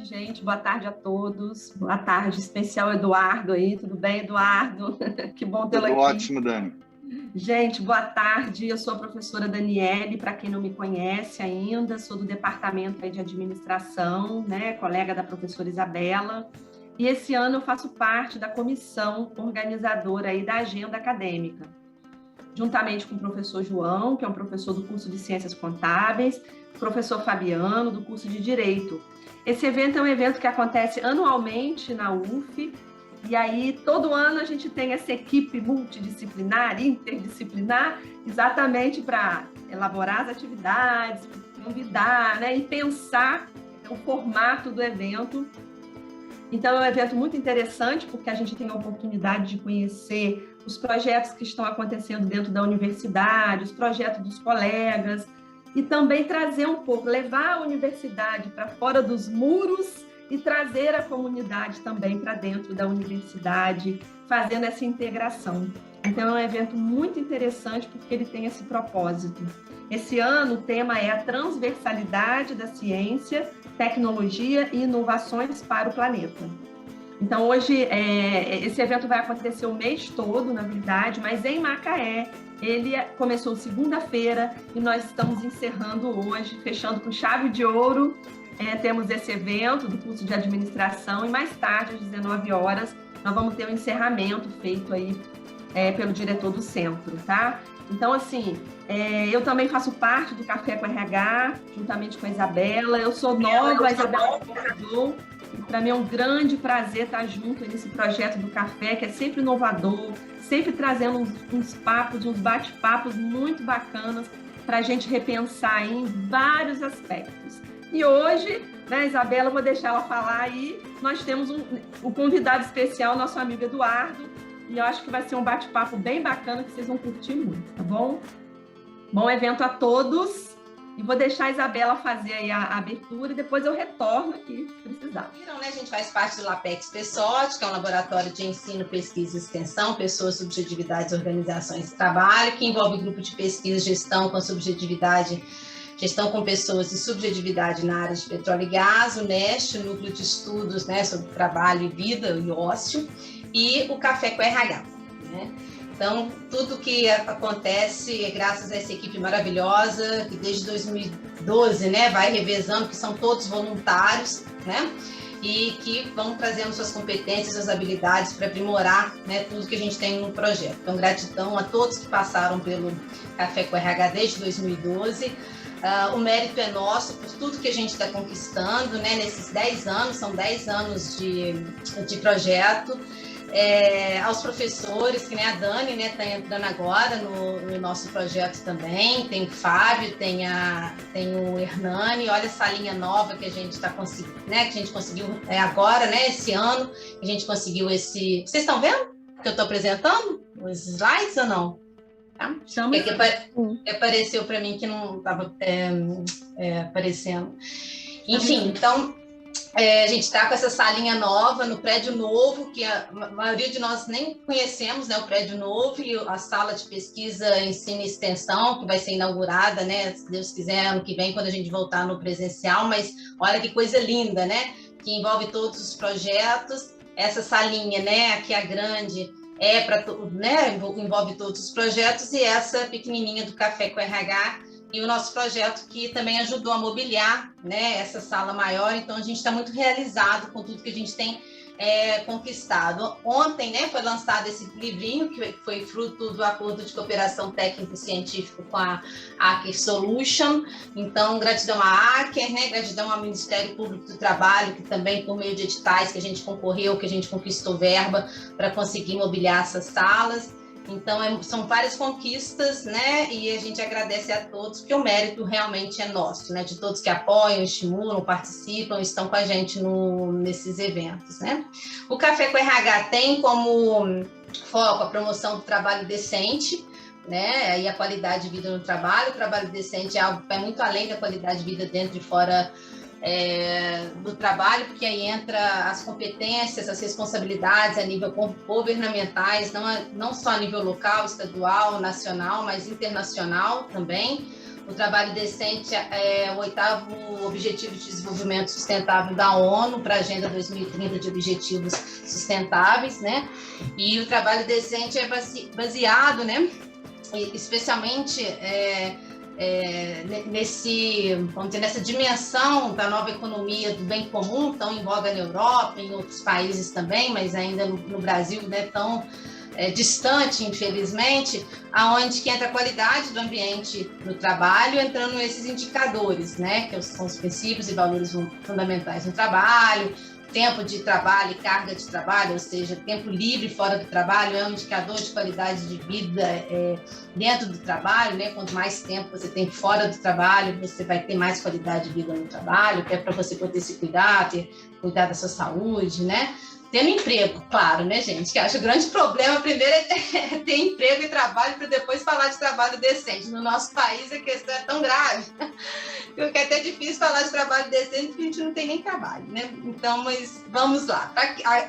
gente. Boa tarde a todos. Boa tarde, especial Eduardo aí. Tudo bem, Eduardo? Que bom tê-lo aqui. Tudo ótimo, Dani. Gente, boa tarde. Eu sou a professora Daniele, para quem não me conhece ainda, sou do departamento aí de administração, né? Colega da professora Isabela. E esse ano eu faço parte da comissão organizadora aí da agenda acadêmica, juntamente com o professor João, que é um professor do curso de Ciências Contábeis, o professor Fabiano, do curso de Direito. Esse evento é um evento que acontece anualmente na UF, e aí todo ano a gente tem essa equipe multidisciplinar, interdisciplinar, exatamente para elaborar as atividades, convidar, né, e pensar o formato do evento. Então, é um evento muito interessante, porque a gente tem a oportunidade de conhecer os projetos que estão acontecendo dentro da universidade, os projetos dos colegas, e também trazer um pouco, levar a universidade para fora dos muros e trazer a comunidade também para dentro da universidade, fazendo essa integração. Então, é um evento muito interessante, porque ele tem esse propósito. Esse ano, o tema é a transversalidade da ciência, tecnologia e inovações para o planeta. Então, hoje, esse evento vai acontecer o mês todo, na verdade, mas em Macaé. Ele começou segunda-feira e nós estamos encerrando hoje, fechando com chave de ouro. Temos esse evento do curso de administração e mais tarde, às 19 horas, nós vamos ter um encerramento feito aí pelo diretor do centro, tá? Então, assim, eu também faço parte do Café com RH, juntamente com a Isabela. Eu sou nova, a Isabela convidou. E para mim é um grande prazer estar junto nesse projeto do café, que é sempre inovador, sempre trazendo uns papos, uns bate-papos muito bacanas para a gente repensar em vários aspectos. E hoje, né, Isabela, eu vou deixar ela falar aí, nós temos um convidado especial, nosso amigo Eduardo, e eu acho que vai ser um bate-papo bem bacana, que vocês vão curtir muito, tá bom? Bom evento a todos, e vou deixar a Isabela fazer aí a abertura, e depois eu retorno aqui, se precisar. A gente faz parte do LAPEX PESOT, que é um laboratório de ensino, pesquisa e extensão, pessoas, subjetividades, organizações de trabalho, que envolve grupo de pesquisa e gestão com subjetividade, gestão com pessoas e subjetividade na área de petróleo e gás, o NEST, o Núcleo de Estudos, né, sobre trabalho e vida e ócio, e o Café com RH, né? Então, tudo que acontece é graças a essa equipe maravilhosa, que desde 2012, né, vai revezando, que são todos voluntários, né, e que vão trazendo suas competências, suas habilidades para aprimorar, né, tudo que a gente tem no projeto. Então, gratidão a todos que passaram pelo Café com RH desde 2012. O mérito é nosso por tudo que a gente está conquistando, né, nesses 10 anos, são 10 anos de projeto. Aos professores, que nem a Dani, né, está entrando agora no nosso projeto também, tem o Fábio, tem o Hernani, olha essa linha nova que a gente está conseguindo, né, que a gente conseguiu agora, né, esse ano, a gente conseguiu esse... Vocês estão vendo que eu estou apresentando os slides ou não? Tá? Que apareceu para mim que não estava aparecendo. Enfim, então... a gente está com essa salinha nova no prédio novo, que a maioria de nós nem conhecemos, né, o prédio novo, e a sala de pesquisa, ensino e extensão, que vai ser inaugurada, né, se Deus quiser, ano que vem, quando a gente voltar no presencial, mas olha que coisa linda, né, que envolve todos os projetos. Essa salinha, né, aqui a grande, né, envolve todos os projetos, e essa pequenininha do Café com RH, e o nosso projeto que também ajudou a mobiliar, né, essa sala maior. Então, a gente está muito realizado com tudo que a gente tem conquistado. Ontem, né, foi lançado esse livrinho, que foi fruto do acordo de cooperação técnico-científico com a Aker Solution. Então, gratidão à Aker, né, gratidão ao Ministério Público do Trabalho, que também, por meio de editais que a gente concorreu, que a gente conquistou verba para conseguir mobiliar essas salas. Então, são várias conquistas, né? E a gente agradece a todos, porque o mérito realmente é nosso, né? De todos que apoiam, estimulam, participam, estão com a gente nesses eventos, né? O Café com RH tem como foco a promoção do trabalho decente, né? E a qualidade de vida no trabalho. O trabalho decente é algo que vai muito além da qualidade de vida dentro e fora do trabalho, porque aí entra as competências, as responsabilidades a nível governamentais, não só a nível local, estadual, nacional, mas internacional também. O trabalho decente é o 8º Objetivo de Desenvolvimento Sustentável da ONU para a Agenda 2030 de Objetivos Sustentáveis, né? E o trabalho decente é baseado, né, especialmente vamos dizer, nessa dimensão da nova economia do bem comum, tão em voga na Europa, em outros países também, mas ainda no Brasil, né, tão distante, infelizmente, aonde que entra a qualidade do ambiente no trabalho, entrando esses indicadores, né, que são os princípios e valores fundamentais no trabalho, tempo de trabalho e carga de trabalho, ou seja, tempo livre fora do trabalho é um indicador de qualidade de vida dentro do trabalho, né? Quanto mais tempo você tem fora do trabalho, você vai ter mais qualidade de vida no trabalho, que é para você poder se cuidar, cuidar da sua saúde, né? Tendo emprego, claro, né, gente? Que acho que o grande problema primeiro é ter emprego e trabalho para depois falar de trabalho decente. No nosso país a questão é tão grave que é até difícil falar de trabalho decente porque a gente não tem nem trabalho, né? Então, mas vamos lá.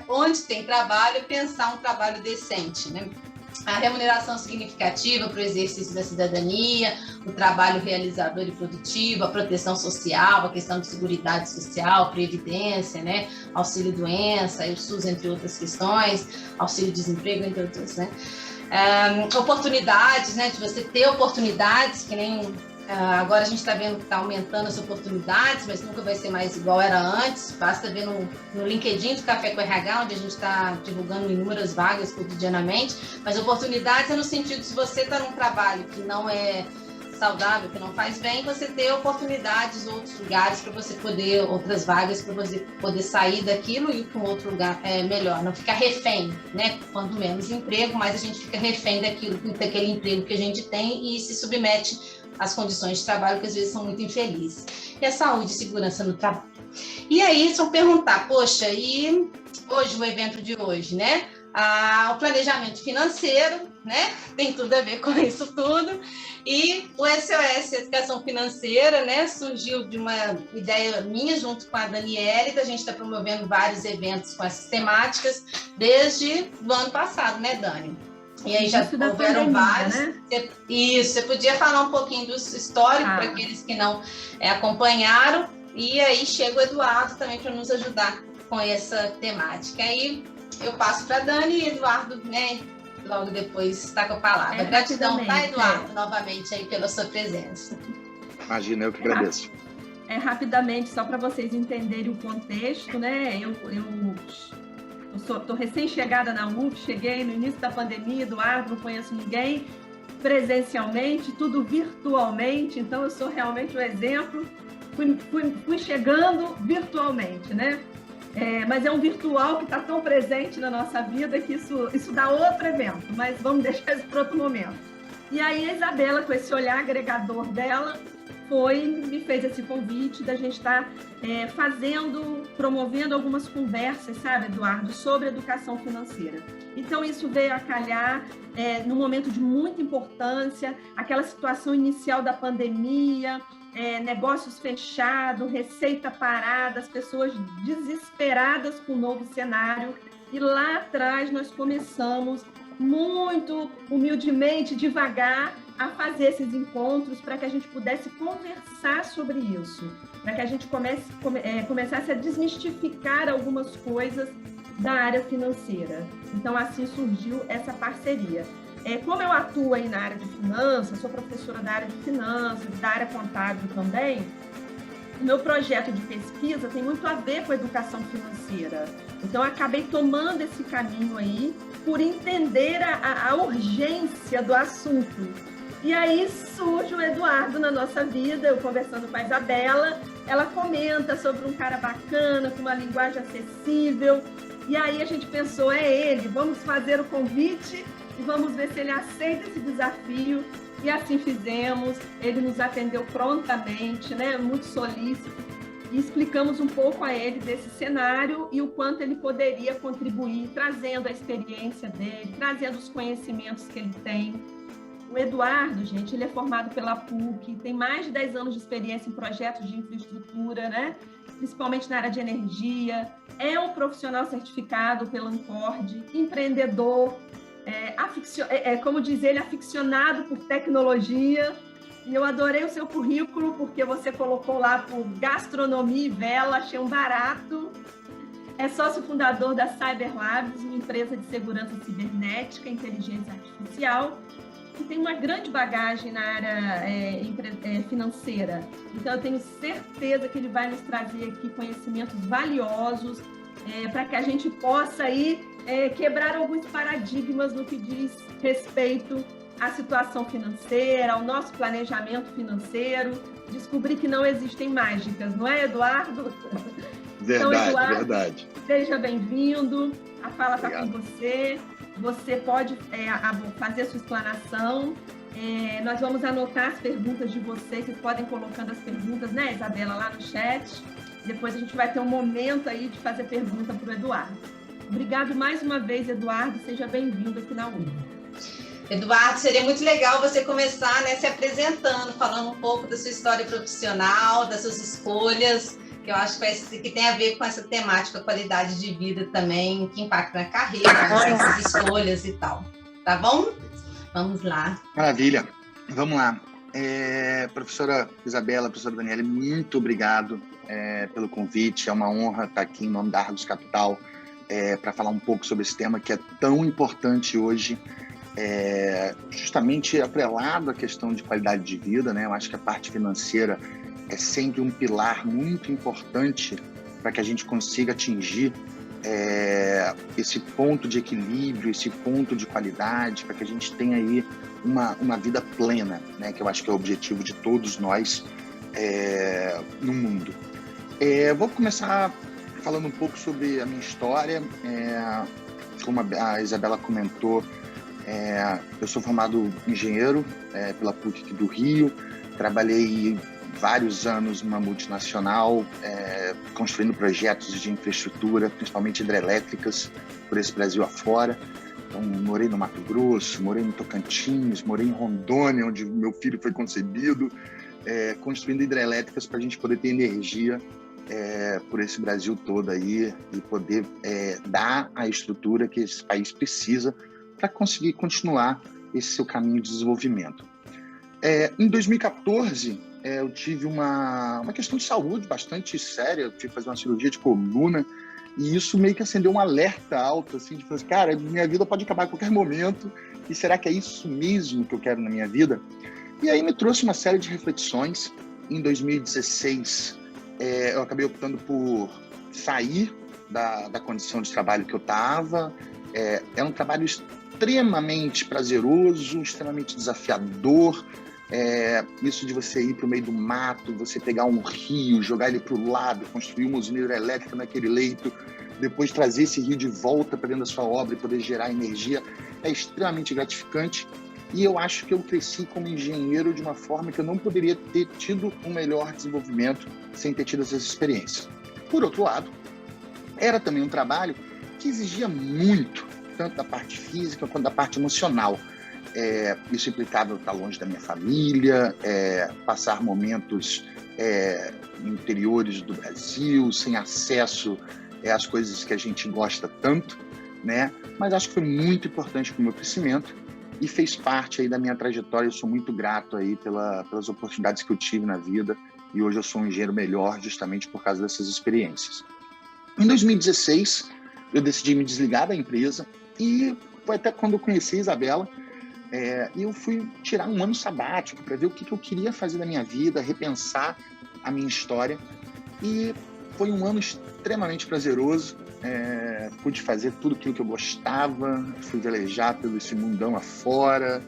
Onde tem trabalho, pensar um trabalho decente, né? A remuneração significativa para o exercício da cidadania, o trabalho realizador e produtivo, a proteção social, a questão de seguridade social, previdência, né? Auxílio-doença, o SUS, entre outras questões, auxílio-desemprego, entre outras, né? Oportunidades, né? De você ter oportunidades, que nem... agora a gente está vendo que está aumentando as oportunidades, mas nunca vai ser mais igual era antes. Basta ver no LinkedIn do Café com RH, onde a gente está divulgando inúmeras vagas cotidianamente. Mas oportunidades é no sentido de se você está num trabalho que não é saudável, que não faz bem, você ter oportunidades, outros lugares para você poder, outras vagas para você poder sair daquilo e ir para um outro lugar melhor. Não ficar refém, né? Quanto menos emprego, mais a gente fica refém daquele emprego que a gente tem e se submete as condições de trabalho que às vezes são muito infelizes. E a saúde e segurança no trabalho. E aí, se eu perguntar, poxa, e hoje, o evento de hoje, né? O planejamento financeiro, né? Tem tudo a ver com isso tudo. E o SOS Educação Financeira, né? Surgiu de uma ideia minha junto com a Daniele, que a gente está promovendo vários eventos com essas temáticas desde o ano passado, né, Dani? E aí já houveram vários. Né? Isso, você podia falar um pouquinho do histórico para aqueles que não acompanharam. E aí chega o Eduardo também para nos ajudar com essa temática. Aí eu passo para a Dani e Eduardo, né, logo depois está com a palavra. Gratidão, tá, Eduardo, novamente aí pela sua presença. Imagina, eu que agradeço. Rapidamente, só para vocês entenderem o contexto, né? Eu estou recém-chegada na UF, cheguei no início da pandemia, Eduardo, não conheço ninguém presencialmente, tudo virtualmente, então eu sou realmente um exemplo. Fui chegando virtualmente, né? Mas é um virtual que está tão presente na nossa vida que isso dá outro evento, mas vamos deixar isso para outro momento. E aí a Isabela, com esse olhar agregador dela, me fez esse convite da gente estar promovendo algumas conversas, sabe, Eduardo, sobre educação financeira. Então, isso veio a calhar num momento de muita importância, aquela situação inicial da pandemia, negócios fechados, receita parada, as pessoas desesperadas com o novo cenário. E lá atrás nós começamos muito humildemente, devagar, a fazer esses encontros para que a gente pudesse conversar sobre isso, para que a gente começasse a desmistificar algumas coisas da área financeira. Então, assim surgiu essa parceria. Como eu atuo aí na área de finanças, sou professora da área de finanças, da área contábil também, o meu projeto de pesquisa tem muito a ver com a educação financeira. Então, eu acabei tomando esse caminho aí por entender a urgência do assunto. E aí surge o Eduardo na nossa vida, eu conversando com a Isabela, ela comenta sobre um cara bacana, com uma linguagem acessível, e aí a gente pensou, ele, vamos fazer o convite e vamos ver se ele aceita esse desafio, e assim fizemos, ele nos atendeu prontamente, né, muito solícito, e explicamos um pouco a ele desse cenário e o quanto ele poderia contribuir, trazendo a experiência dele, trazendo os conhecimentos que ele tem. O Eduardo, gente, ele é formado pela PUC, tem mais de 10 anos de experiência em projetos de infraestrutura, né? Principalmente na área de energia, é um profissional certificado pela Ancord, empreendedor, como diz ele, aficionado por tecnologia, E eu adorei o seu currículo, porque você colocou lá por gastronomia e vela, achei um barato. É sócio fundador da Cyberlabs, uma empresa de segurança cibernética e inteligência artificial, que tem uma grande bagagem na área financeira. Então, eu tenho certeza que ele vai nos trazer aqui conhecimentos valiosos para que a gente possa aí, quebrar alguns paradigmas no que diz respeito à situação financeira, ao nosso planejamento financeiro, descobrir que não existem mágicas, não é, Eduardo? Verdade, então, Eduardo, verdade. Seja bem-vindo, a fala está com você. Você pode fazer a sua explanação. Nós vamos anotar as perguntas de vocês. Vocês podem colocando as perguntas, né, Isabela, lá no chat. Depois a gente vai ter um momento aí de fazer pergunta para o Eduardo. Obrigado mais uma vez, Eduardo. Seja bem-vindo aqui na UNA. Eduardo, seria muito legal você começar, né, se apresentando, falando um pouco da sua história profissional, das suas escolhas, que eu acho que tem a ver com essa temática qualidade de vida também, que impacta na carreira, nas escolhas e tal. Tá bom? Vamos lá. Maravilha. Vamos lá. Professora Isabela, professora Daniele, muito obrigado pelo convite. É uma honra estar aqui em nome da Argos Capital para falar um pouco sobre esse tema que é tão importante hoje, justamente atrelado à questão de qualidade de vida, né? Eu acho que a parte financeira é sempre um pilar muito importante para que a gente consiga atingir esse ponto de equilíbrio, esse ponto de qualidade, para que a gente tenha aí uma vida plena, né? Que eu acho que é o objetivo de todos nós no mundo. Vou começar falando um pouco sobre a minha história. Como a Isabela comentou, eu sou formado engenheiro pela PUC do Rio, trabalhei vários anos numa multinacional, construindo projetos de infraestrutura, principalmente hidrelétricas, por esse Brasil afora. Então, morei no Mato Grosso, morei no Tocantins, morei em Rondônia, onde meu filho foi concebido, construindo hidrelétricas para a gente poder ter energia por esse Brasil todo aí e poder dar a estrutura que esse país precisa para conseguir continuar esse seu caminho de desenvolvimento. Em 2014, eu tive uma questão de saúde bastante séria. Eu tive que fazer uma cirurgia de coluna e isso meio que acendeu um alerta alto, assim, de falar, cara, minha vida pode acabar a qualquer momento e será que é isso mesmo que eu quero na minha vida? E aí me trouxe uma série de reflexões. Em 2016, eu acabei optando por sair da condição de trabalho que eu estava. É um trabalho extremamente prazeroso, extremamente desafiador. Isso de você ir para o meio do mato, você pegar um rio, jogar ele para o lado, construir uma usina hidrelétrica naquele leito, depois trazer esse rio de volta para dentro da sua obra e poder gerar energia, é extremamente gratificante. E eu acho que eu cresci como engenheiro de uma forma que eu não poderia ter tido um melhor desenvolvimento sem ter tido essas experiências. Por outro lado, era também um trabalho que exigia muito, tanto da parte física quanto da parte emocional. Isso implicava eu estar longe da minha família, passar momentos interiores do Brasil, sem acesso às coisas que a gente gosta tanto, né? Mas acho que foi muito importante para o meu crescimento e fez parte aí da minha trajetória. Eu sou muito grato aí pelas oportunidades que eu tive na vida e hoje eu sou um engenheiro melhor justamente por causa dessas experiências. Em 2016, eu decidi me desligar da empresa e foi até quando eu conheci a Isabela. E eu fui tirar um ano sabático para ver o que eu queria fazer da minha vida, repensar a minha história. E foi um ano extremamente prazeroso. Pude fazer tudo aquilo que eu gostava, fui velejar pelo esse mundão afora,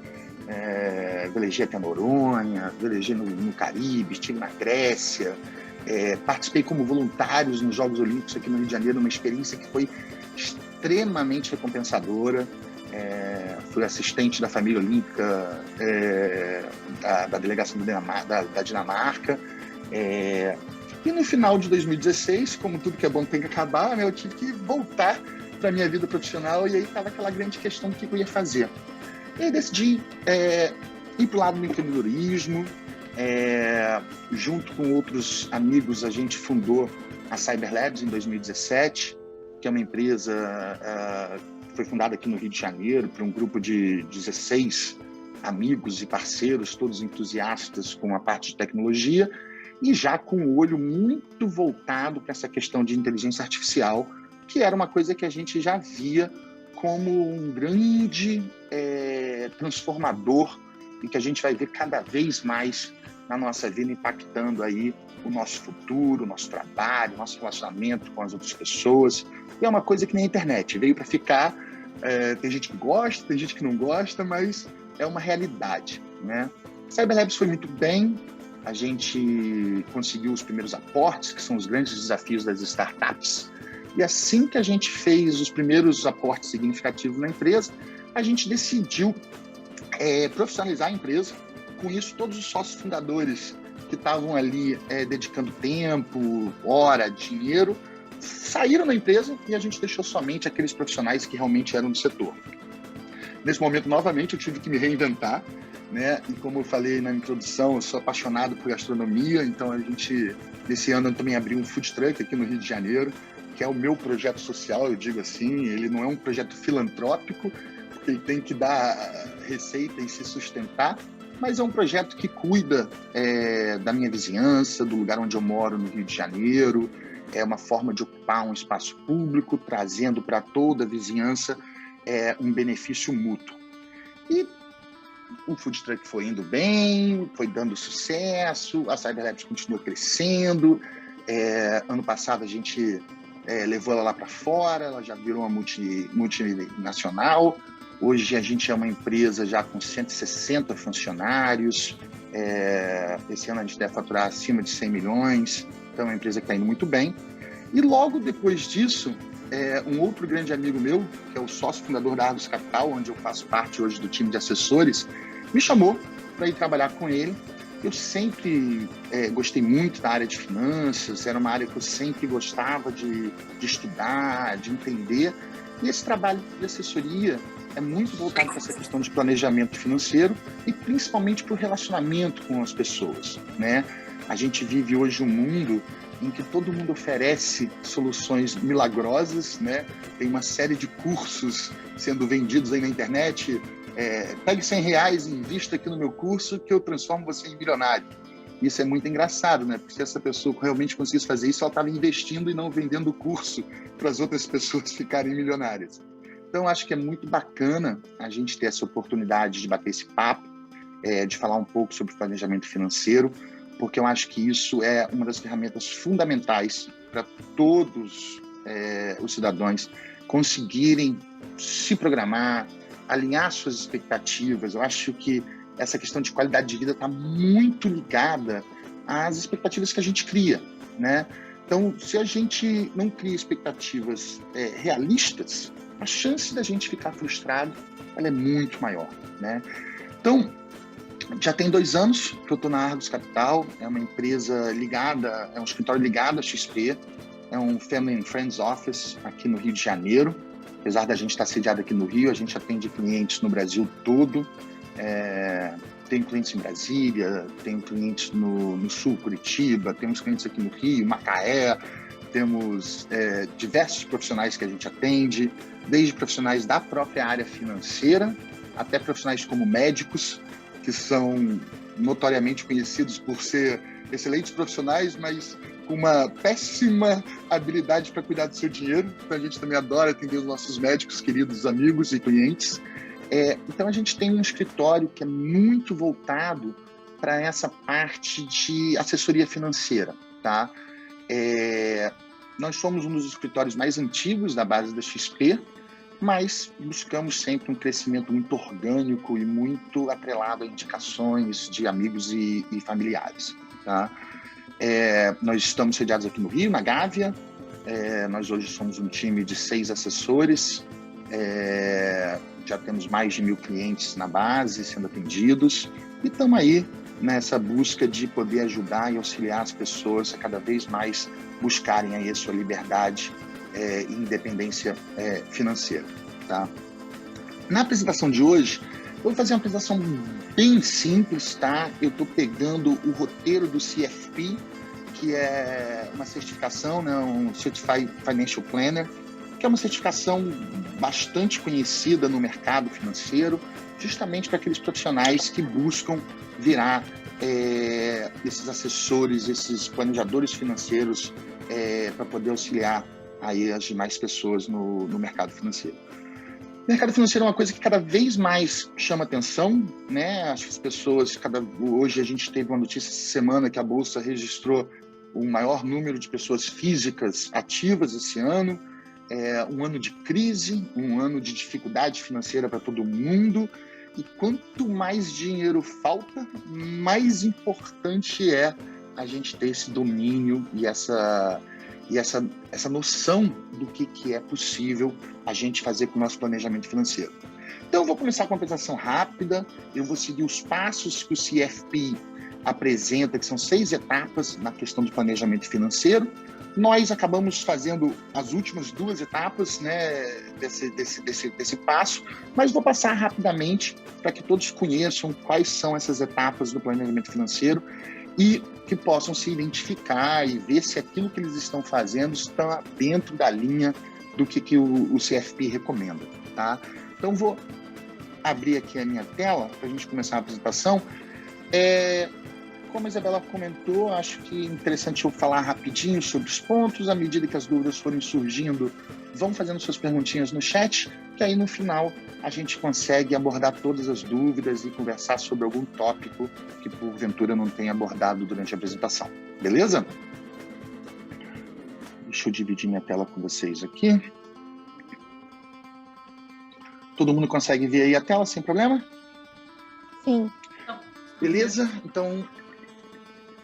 velejei até Noronha, velejei no Caribe, estive na Grécia, participei como voluntário nos Jogos Olímpicos aqui no Rio de Janeiro, uma experiência que foi extremamente recompensadora. Fui assistente da família olímpica da delegação da Dinamarca. E no final de 2016, como tudo que é bom tem que acabar, né, eu tive que voltar para a minha vida profissional e aí estava aquela grande questão do que eu ia fazer. E aí decidi ir para o lado do empreendedorismo. Junto com outros amigos, a gente fundou a Cyberlabs em 2017, que é uma empresa que foi fundada aqui no Rio de Janeiro por um grupo de 16 amigos e parceiros, todos entusiastas com a parte de tecnologia, e já com o olho muito voltado para essa questão de inteligência artificial, que era uma coisa que a gente já via como um grande transformador e que a gente vai ver cada vez mais na nossa vida, impactando aí o nosso futuro, o nosso trabalho, o nosso relacionamento com as outras pessoas. E é uma coisa que nem a internet, veio para ficar. Tem gente que gosta, tem gente que não gosta, mas é uma realidade, né? CyberLabs foi muito bem, a gente conseguiu os primeiros aportes, que são os grandes desafios das startups, e assim que a gente fez os primeiros aportes significativos na empresa, a gente decidiu profissionalizar a empresa. Com isso, todos os sócios fundadores que estavam ali dedicando tempo, hora, dinheiro, saíram da empresa e a gente deixou somente aqueles profissionais que realmente eram do setor. Nesse momento, novamente, eu tive que me reinventar, né? E como eu falei na introdução, eu sou apaixonado por gastronomia, então nesse ano, eu também abri um food truck aqui no Rio de Janeiro, que é o meu projeto social, eu digo assim. Ele não é um projeto filantrópico, porque ele tem que dar receita e se sustentar, mas é um projeto que cuida da minha vizinhança, do lugar onde eu moro no Rio de Janeiro. É uma forma de ocupar um espaço público, trazendo para toda a vizinhança um benefício mútuo. E o food truck foi indo bem, foi dando sucesso, a CyberLabs continuou crescendo. Ano passado a gente levou ela lá para fora, ela já virou uma multinacional. Hoje a gente é uma empresa já com 160 funcionários. Esse ano a gente deve faturar acima de 100 milhões. Então é uma empresa que está indo muito bem. E logo depois disso, um outro grande amigo meu, que é o sócio fundador da Argos Capital, onde eu faço parte hoje do time de assessores, me chamou para ir trabalhar com ele. Eu sempre gostei muito da área de finanças, era uma área que eu sempre gostava de estudar, de entender. E esse trabalho de assessoria é muito voltado para essa questão de planejamento financeiro e principalmente para o relacionamento com as pessoas, né? A gente vive hoje um mundo em que todo mundo oferece soluções milagrosas, né? Tem uma série de cursos sendo vendidos aí na internet. Pegue R$100 e invista aqui no meu curso que eu transformo você em milionário. Isso é muito engraçado, né? Porque se essa pessoa realmente conseguisse fazer isso, ela estava investindo e não vendendo o curso para as outras pessoas ficarem milionárias. Então, acho que é muito bacana a gente ter essa oportunidade de bater esse papo, de falar um pouco sobre planejamento financeiro, porque eu acho que isso é uma das ferramentas fundamentais para todos os cidadãos conseguirem se programar, alinhar suas expectativas. Eu acho que essa questão de qualidade de vida está muito ligada às expectativas que a gente cria, né? Então, se a gente não cria expectativas realistas, a chance da gente ficar frustrado ela é muito maior, né? Então, já tem 2 anos que eu estou na Argos Capital, é uma empresa ligada, é um escritório ligado à XP, é um Family and Friends Office aqui no Rio de Janeiro. Apesar da gente estar sediado aqui no Rio, a gente atende clientes no Brasil todo. Tem clientes em Brasília, tem clientes no Sul, Curitiba, temos clientes aqui no Rio, Macaé, temos diversos profissionais que a gente atende, desde profissionais da própria área financeira, até profissionais como médicos, que são notoriamente conhecidos por ser excelentes profissionais, mas com uma péssima habilidade para cuidar do seu dinheiro. Então a gente também adora atender os nossos médicos, queridos amigos e clientes. Então a gente tem um escritório que é muito voltado para essa parte de assessoria financeira, tá? Nós somos um dos escritórios mais antigos da base da XP, mas buscamos sempre um crescimento muito orgânico e muito atrelado a indicações de amigos e familiares, tá? Nós estamos sediados aqui no Rio, na Gávea. Nós hoje somos um time de 6 assessores. Já temos mais de 1.000 clientes na base sendo atendidos e estamos aí nessa busca de poder ajudar e auxiliar as pessoas a cada vez mais buscarem aí a sua liberdade e independência financeira, tá? Na apresentação de hoje, eu vou fazer uma apresentação bem simples, tá? Eu estou pegando o roteiro do CFP, que é uma certificação, né? Um Certified Financial Planner. que é uma certificação bastante conhecida no mercado financeiro, justamente para aqueles profissionais que buscam virar esses assessores, esses planejadores financeiros para poder auxiliar aí as demais pessoas no mercado financeiro. O mercado financeiro é uma coisa que cada vez mais chama atenção, né? Acho que as pessoas, hoje a gente teve uma notícia essa semana que a Bolsa registrou o maior número de pessoas físicas ativas esse ano, um ano de crise, um ano de dificuldade financeira para todo mundo, e quanto mais dinheiro falta, mais importante é a gente ter esse domínio e essa noção do que é possível a gente fazer com o nosso planejamento financeiro. Então, eu vou começar com uma apresentação rápida, eu vou seguir os passos que o CFP apresenta, que são 6 etapas na questão do planejamento financeiro. Nós acabamos fazendo as últimas 2 etapas, né, desse passo, mas vou passar rapidamente para que todos conheçam quais são essas etapas do planejamento financeiro e que possam se identificar e ver se aquilo que eles estão fazendo está dentro da linha do que o CFP recomenda, tá? Então, vou abrir aqui a minha tela para a gente começar a apresentação. Como a Isabela comentou, acho que é interessante eu falar rapidinho sobre os pontos. À medida que as dúvidas forem surgindo, vão fazendo suas perguntinhas no chat, que aí no final a gente consegue abordar todas as dúvidas e conversar sobre algum tópico que porventura não tenha abordado durante a apresentação. Beleza? Deixa eu dividir minha tela com vocês aqui. Todo mundo consegue ver aí a tela sem problema? Sim. Beleza? Então,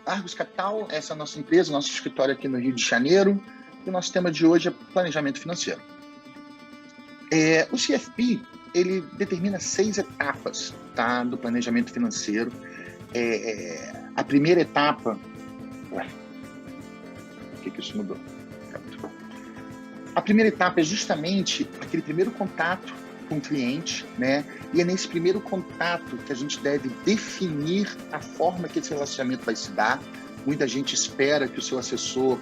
Argos Capital, essa é a nossa empresa, nosso escritório aqui no Rio de Janeiro. E o nosso tema de hoje é planejamento financeiro. O CFP, ele determina 6 etapas, tá, do planejamento financeiro. A primeira etapa... Ué, por que isso mudou? A primeira etapa é justamente aquele primeiro contato com o cliente, né? E é nesse primeiro contato que a gente deve definir a forma que esse relacionamento vai se dar. Muita gente espera que o seu assessor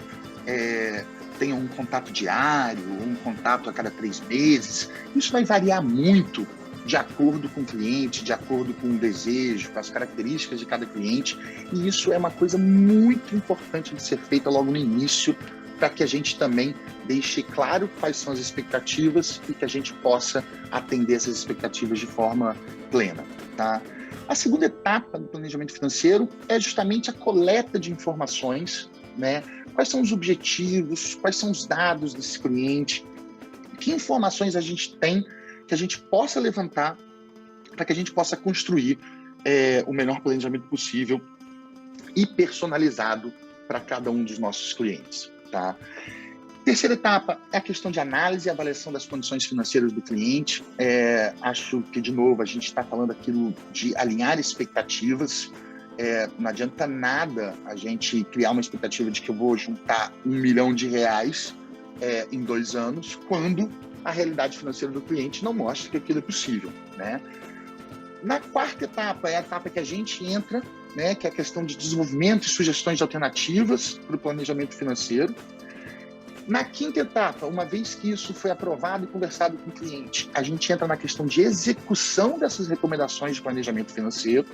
tenha um contato diário, um contato a cada 3 meses. Isso vai variar muito de acordo com o cliente, de acordo com o desejo, com as características de cada cliente. E isso é uma coisa muito importante de ser feita logo no início, para que a gente também deixe claro quais são as expectativas e que a gente possa atender essas expectativas de forma plena, tá? A segunda etapa do planejamento financeiro é justamente a coleta de informações, né? Quais são os objetivos, quais são os dados desse cliente, que informações a gente tem que a gente possa levantar para que a gente possa construir o melhor planejamento possível e personalizado para cada um dos nossos clientes. Tá? Terceira etapa é a questão de análise e avaliação das condições financeiras do cliente. Acho que, de novo, a gente está falando aquilo de alinhar expectativas. Não adianta nada a gente criar uma expectativa de que eu vou juntar R$1 milhão em 2 anos, quando a realidade financeira do cliente não mostra que aquilo é possível, né? Na quarta etapa é a etapa que a gente entra, né, que é a questão de desenvolvimento e sugestões de alternativas para o planejamento financeiro. Na quinta etapa, uma vez que isso foi aprovado e conversado com o cliente, a gente entra na questão de execução dessas recomendações de planejamento financeiro.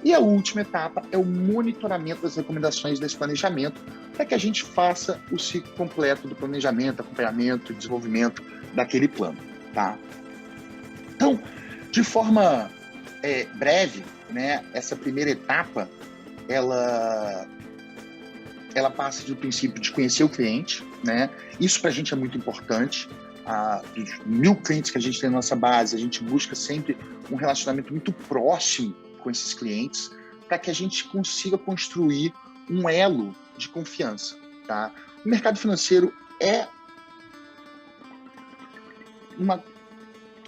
E a última etapa é o monitoramento das recomendações desse planejamento, para que a gente faça o ciclo completo do planejamento, acompanhamento e desenvolvimento daquele plano, tá? Então, de forma breve, né, essa primeira etapa, ela passa do princípio de conhecer o cliente, né? Isso para a gente é muito importante. Dos 1.000 clientes que a gente tem na nossa base, a gente busca sempre um relacionamento muito próximo com esses clientes, para que a gente consiga construir um elo de confiança, tá? O mercado financeiro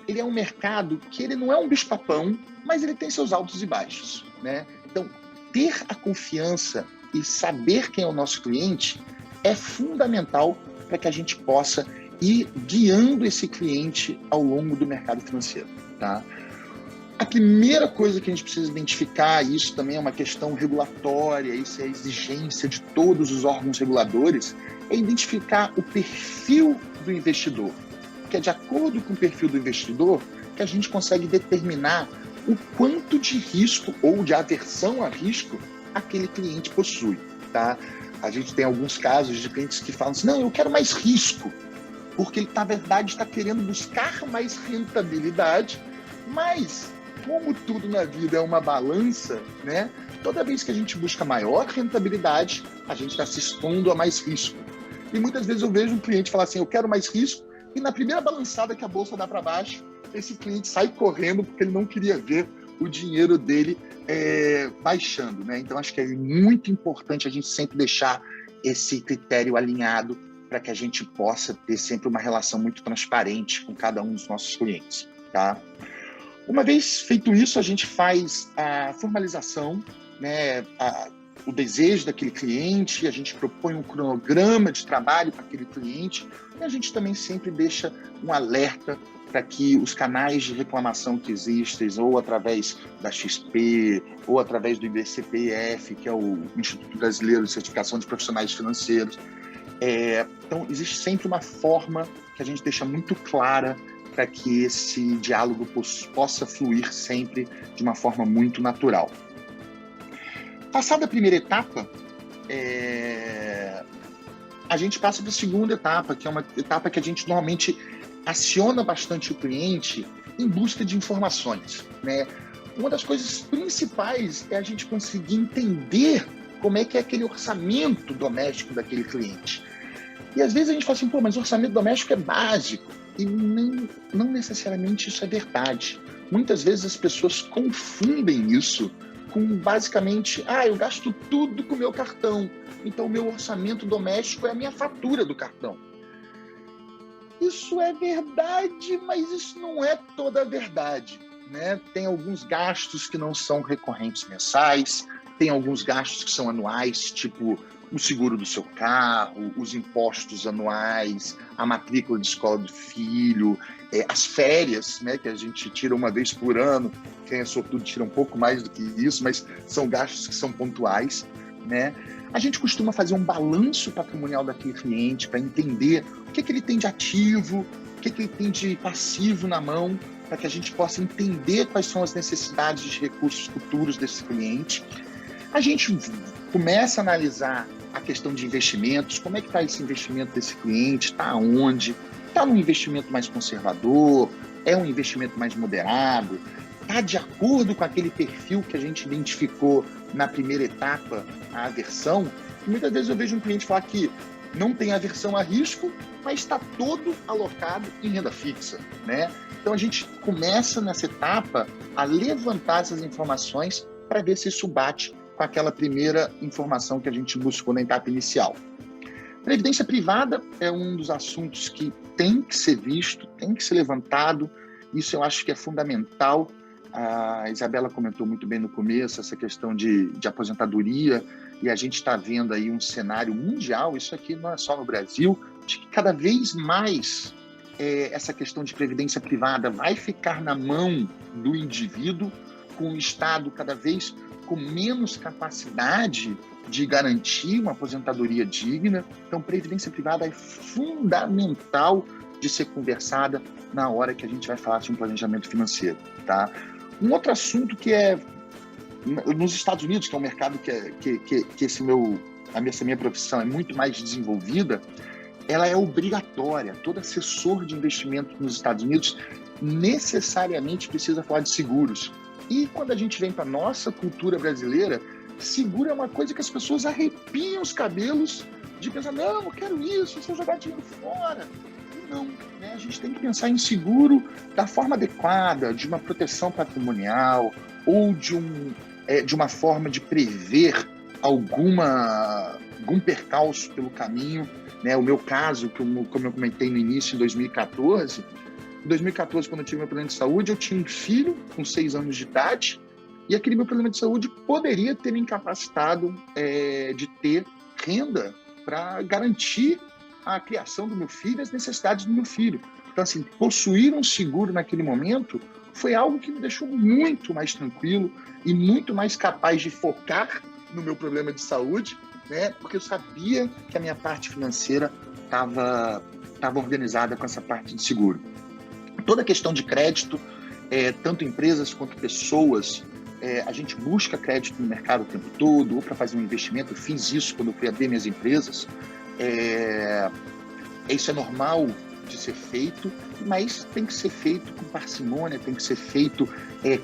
ele é um mercado que ele não é um bicho-papão, mas ele tem seus altos e baixos, né? Então, ter a confiança e saber quem é o nosso cliente é fundamental para que a gente possa ir guiando esse cliente ao longo do mercado financeiro, tá? A primeira coisa que a gente precisa identificar, e isso também é uma questão regulatória, isso é a exigência de todos os órgãos reguladores, é identificar o perfil do investidor, porque é de acordo com o perfil do investidor que a gente consegue determinar o quanto de risco ou de aversão a risco aquele cliente possui, tá? A gente tem alguns casos de clientes que falam assim, não, eu quero mais risco, porque ele, na verdade, está querendo buscar mais rentabilidade, mas, como tudo na vida é uma balança, né? Toda vez que a gente busca maior rentabilidade, a gente está se expondo a mais risco. E muitas vezes eu vejo um cliente falar assim, eu quero mais risco, e na primeira balançada que a bolsa dá para baixo, esse cliente sai correndo porque ele não queria ver o dinheiro dele baixando, né? Então, acho que é muito importante a gente sempre deixar esse critério alinhado para que a gente possa ter sempre uma relação muito transparente com cada um dos nossos clientes, tá? Uma vez feito isso, a gente faz a formalização, né? O desejo daquele cliente, a gente propõe um cronograma de trabalho para aquele cliente e a gente também sempre deixa um alerta para que os canais de reclamação que existem, ou através da XP, ou através do IBCPF, que é o Instituto Brasileiro de Certificação de Profissionais Financeiros. Então, existe sempre uma forma que a gente deixa muito clara para que esse diálogo possa fluir sempre de uma forma muito natural. Passada a primeira etapa, a gente passa para a segunda etapa, que é uma etapa que a gente normalmente aciona bastante o cliente em busca de informações, né? Uma das coisas principais é a gente conseguir entender como é que é aquele orçamento doméstico daquele cliente. E às vezes a gente fala assim, mas o orçamento doméstico é básico. E não necessariamente isso é verdade. Muitas vezes as pessoas confundem isso com basicamente, eu gasto tudo com o meu cartão, então o meu orçamento doméstico é a minha fatura do cartão. Isso é verdade, mas isso não é toda a verdade, né? Tem alguns gastos que não são recorrentes mensais, tem alguns gastos que são anuais, tipo o seguro do seu carro, os impostos anuais, a matrícula de escola do filho, as férias, né, que a gente tira uma vez por ano, quem é sortudo tira um pouco mais do que isso, mas são gastos que são pontuais, né? A gente costuma fazer um balanço patrimonial daquele cliente para entender o que ele tem de ativo, o que ele tem de passivo na mão, para que a gente possa entender quais são as necessidades de recursos futuros desse cliente. A gente começa a analisar a questão de investimentos, como é que está esse investimento desse cliente, está onde, está num investimento mais conservador, é um investimento mais moderado, está de acordo com aquele perfil que a gente identificou na primeira etapa, a aversão. Muitas vezes eu vejo um cliente falar que não tem aversão a risco, mas está todo alocado em renda fixa, né? Então a gente começa nessa etapa a levantar essas informações para ver se isso bate com aquela primeira informação que a gente buscou na etapa inicial. Previdência privada é um dos assuntos que tem que ser visto, tem que ser levantado. Isso eu acho que é fundamental. A Isabela comentou muito bem no começo essa questão de aposentadoria, e a gente está vendo aí um cenário mundial, isso aqui não é só no Brasil, de que cada vez mais essa questão de previdência privada vai ficar na mão do indivíduo, com o Estado cada vez com menos capacidade de garantir uma aposentadoria digna. Então, previdência privada é fundamental de ser conversada na hora que a gente vai falar de um planejamento financeiro, tá? Um outro assunto que é nos Estados Unidos, que é um mercado que essa minha profissão é muito mais desenvolvida, ela é obrigatória. Todo assessor de investimento nos Estados Unidos necessariamente precisa falar de seguros. E quando a gente vem para a nossa cultura brasileira, seguro é uma coisa que as pessoas arrepiam os cabelos de pensar, não, eu quero isso, se eu jogar dinheiro fora. Não, né? A gente tem que pensar em seguro da forma adequada, de uma proteção patrimonial ou de uma forma de prever algum percalço pelo caminho, né? O meu caso, como eu comentei no início, em 2014, quando eu tive meu problema de saúde, eu tinha um filho com 6 anos de idade e aquele meu problema de saúde poderia ter me incapacitado de ter renda para garantir a criação do meu filho e as necessidades do meu filho. Então, assim, possuir um seguro naquele momento foi algo que me deixou muito mais tranquilo e muito mais capaz de focar no meu problema de saúde, né? Porque eu sabia que a minha parte financeira estava estava organizada com essa parte de seguro. Toda a questão de crédito, tanto empresas quanto pessoas, a gente busca crédito no mercado o tempo todo, ou para fazer um investimento. Eu fiz isso quando eu fui abrir minhas empresas. Isso é normal de ser feito, mas tem que ser feito com parcimônia, tem que ser feito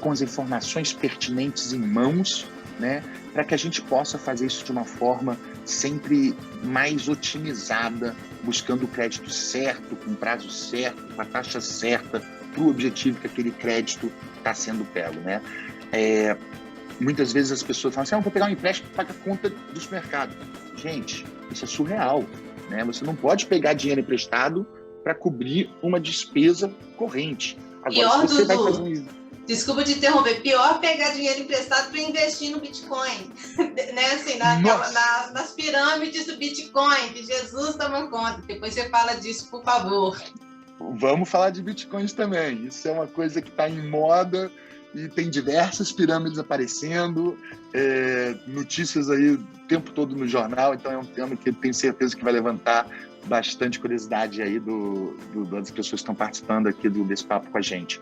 com as informações pertinentes em mãos, né, para que a gente possa fazer isso de uma forma sempre mais otimizada, buscando o crédito certo, com o prazo certo, com a taxa certa, para o objetivo que aquele crédito está sendo pego, né? Muitas vezes as pessoas falam assim, vou pegar um empréstimo para pagar a conta do supermercado. Gente, isso é surreal, né? Você não pode pegar dinheiro emprestado para cobrir uma despesa corrente. Agora, se você vai fazer Desculpa te interromper, pior pegar dinheiro emprestado para investir no Bitcoin, né? Assim, nas pirâmides do Bitcoin, que Jesus toma conta. Depois você fala disso, por favor. Vamos falar de Bitcoins também. Isso é uma coisa que está em moda e tem diversas pirâmides aparecendo, notícias aí o tempo todo no jornal, então é um tema que eu tenho certeza que vai levantar bastante curiosidade aí das pessoas que estão participando aqui desse papo com a gente.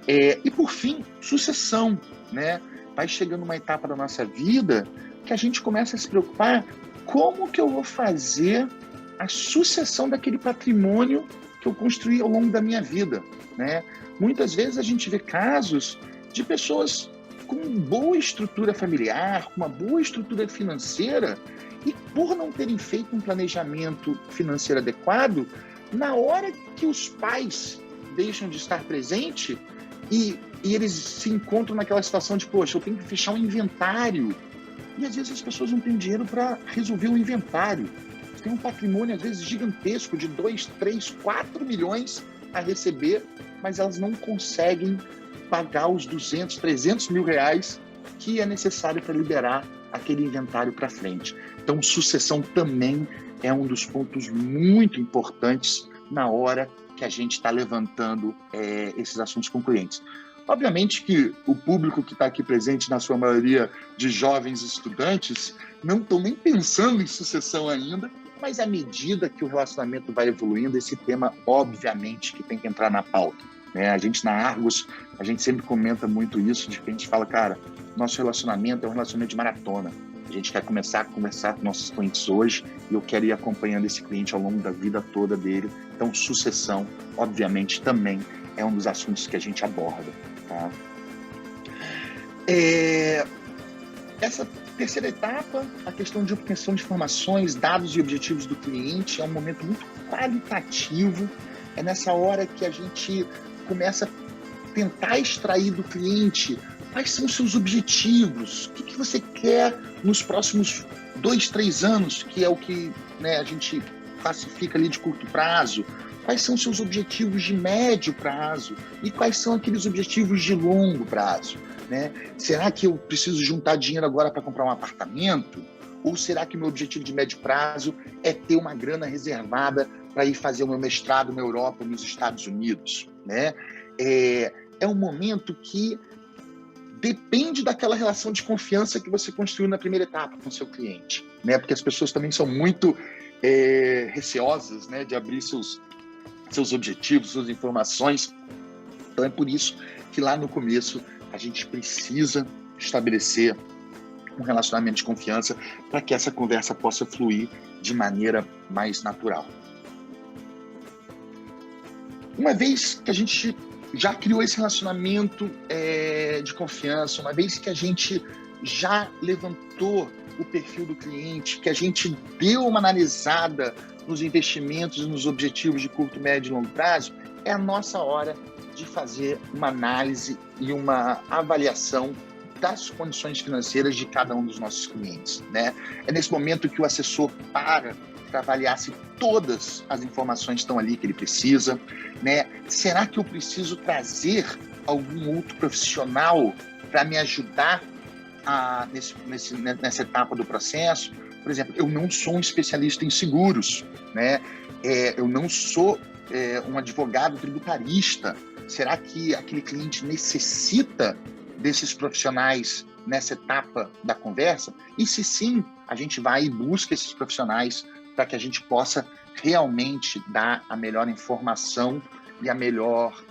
E por fim, sucessão, né? Vai chegando uma etapa da nossa vida que a gente começa a se preocupar como que eu vou fazer a sucessão daquele patrimônio que eu construí ao longo da minha vida, né? Muitas vezes a gente vê casos de pessoas com boa estrutura familiar, com uma boa estrutura financeira, e por não terem feito um planejamento financeiro adequado, na hora que os pais deixam de estar presentes, e eles se encontram naquela situação de, poxa, eu tenho que fechar um inventário. E às vezes as pessoas não têm dinheiro para resolver o inventário. Você tem um patrimônio, às vezes, gigantesco de 2, 3, 4 milhões a receber, mas elas não conseguem pagar os 200, 300 mil reais que é necessário para liberar aquele inventário para frente. Então, sucessão também é um dos pontos muito importantes na hora que a gente está levantando esses assuntos com clientes. Obviamente que o público que está aqui presente, na sua maioria de jovens estudantes, não estão nem pensando em sucessão ainda, mas à medida que o relacionamento vai evoluindo, esse tema, obviamente, que tem que entrar na pauta, né? A gente, na Argos, a gente sempre comenta muito isso, de que a gente fala, cara, nosso relacionamento é um relacionamento de maratona. A gente quer começar a conversar com nossos clientes hoje e eu quero ir acompanhando esse cliente ao longo da vida toda dele. Então, sucessão, obviamente, também é um dos assuntos que a gente aborda. Tá? Essa terceira etapa, a questão de obtenção de informações, dados e objetivos do cliente, é um momento muito qualitativo. É nessa hora que a gente começa a tentar extrair do cliente quais são os seus objetivos, o que você quer nos próximos 2, 3 anos, que é o que, né, a gente classifica ali de curto prazo, quais são os seus objetivos de médio prazo e quais são aqueles objetivos de longo prazo, né? Será que eu preciso juntar dinheiro agora para comprar um apartamento? Ou será que meu objetivo de médio prazo é ter uma grana reservada para ir fazer o meu mestrado na Europa, nos Estados Unidos, né? É um momento que depende daquela relação de confiança que você construiu na primeira etapa com o seu cliente, né? Porque as pessoas também são muito receosas, né, de abrir seus objetivos, suas informações. Então é por isso que lá no começo a gente precisa estabelecer um relacionamento de confiança para que essa conversa possa fluir de maneira mais natural. Uma vez que a gente já criou esse relacionamento de confiança, uma vez que a gente já levantou o perfil do cliente, que a gente deu uma analisada nos investimentos e nos objetivos de curto, médio e longo prazo, é a nossa hora de fazer uma análise e uma avaliação das condições financeiras de cada um dos nossos clientes, né? É nesse momento que o assessor para avaliar se todas as informações estão ali que ele precisa, né? Será que eu preciso trazer algum outro profissional para me ajudar nessa etapa do processo? Por exemplo, eu não sou um especialista em seguros, né? Eu não sou um advogado tributarista. Será que aquele cliente necessita desses profissionais nessa etapa da conversa? E se sim, a gente vai e busca esses profissionais para que a gente possa realmente dar a melhor informação e a melhor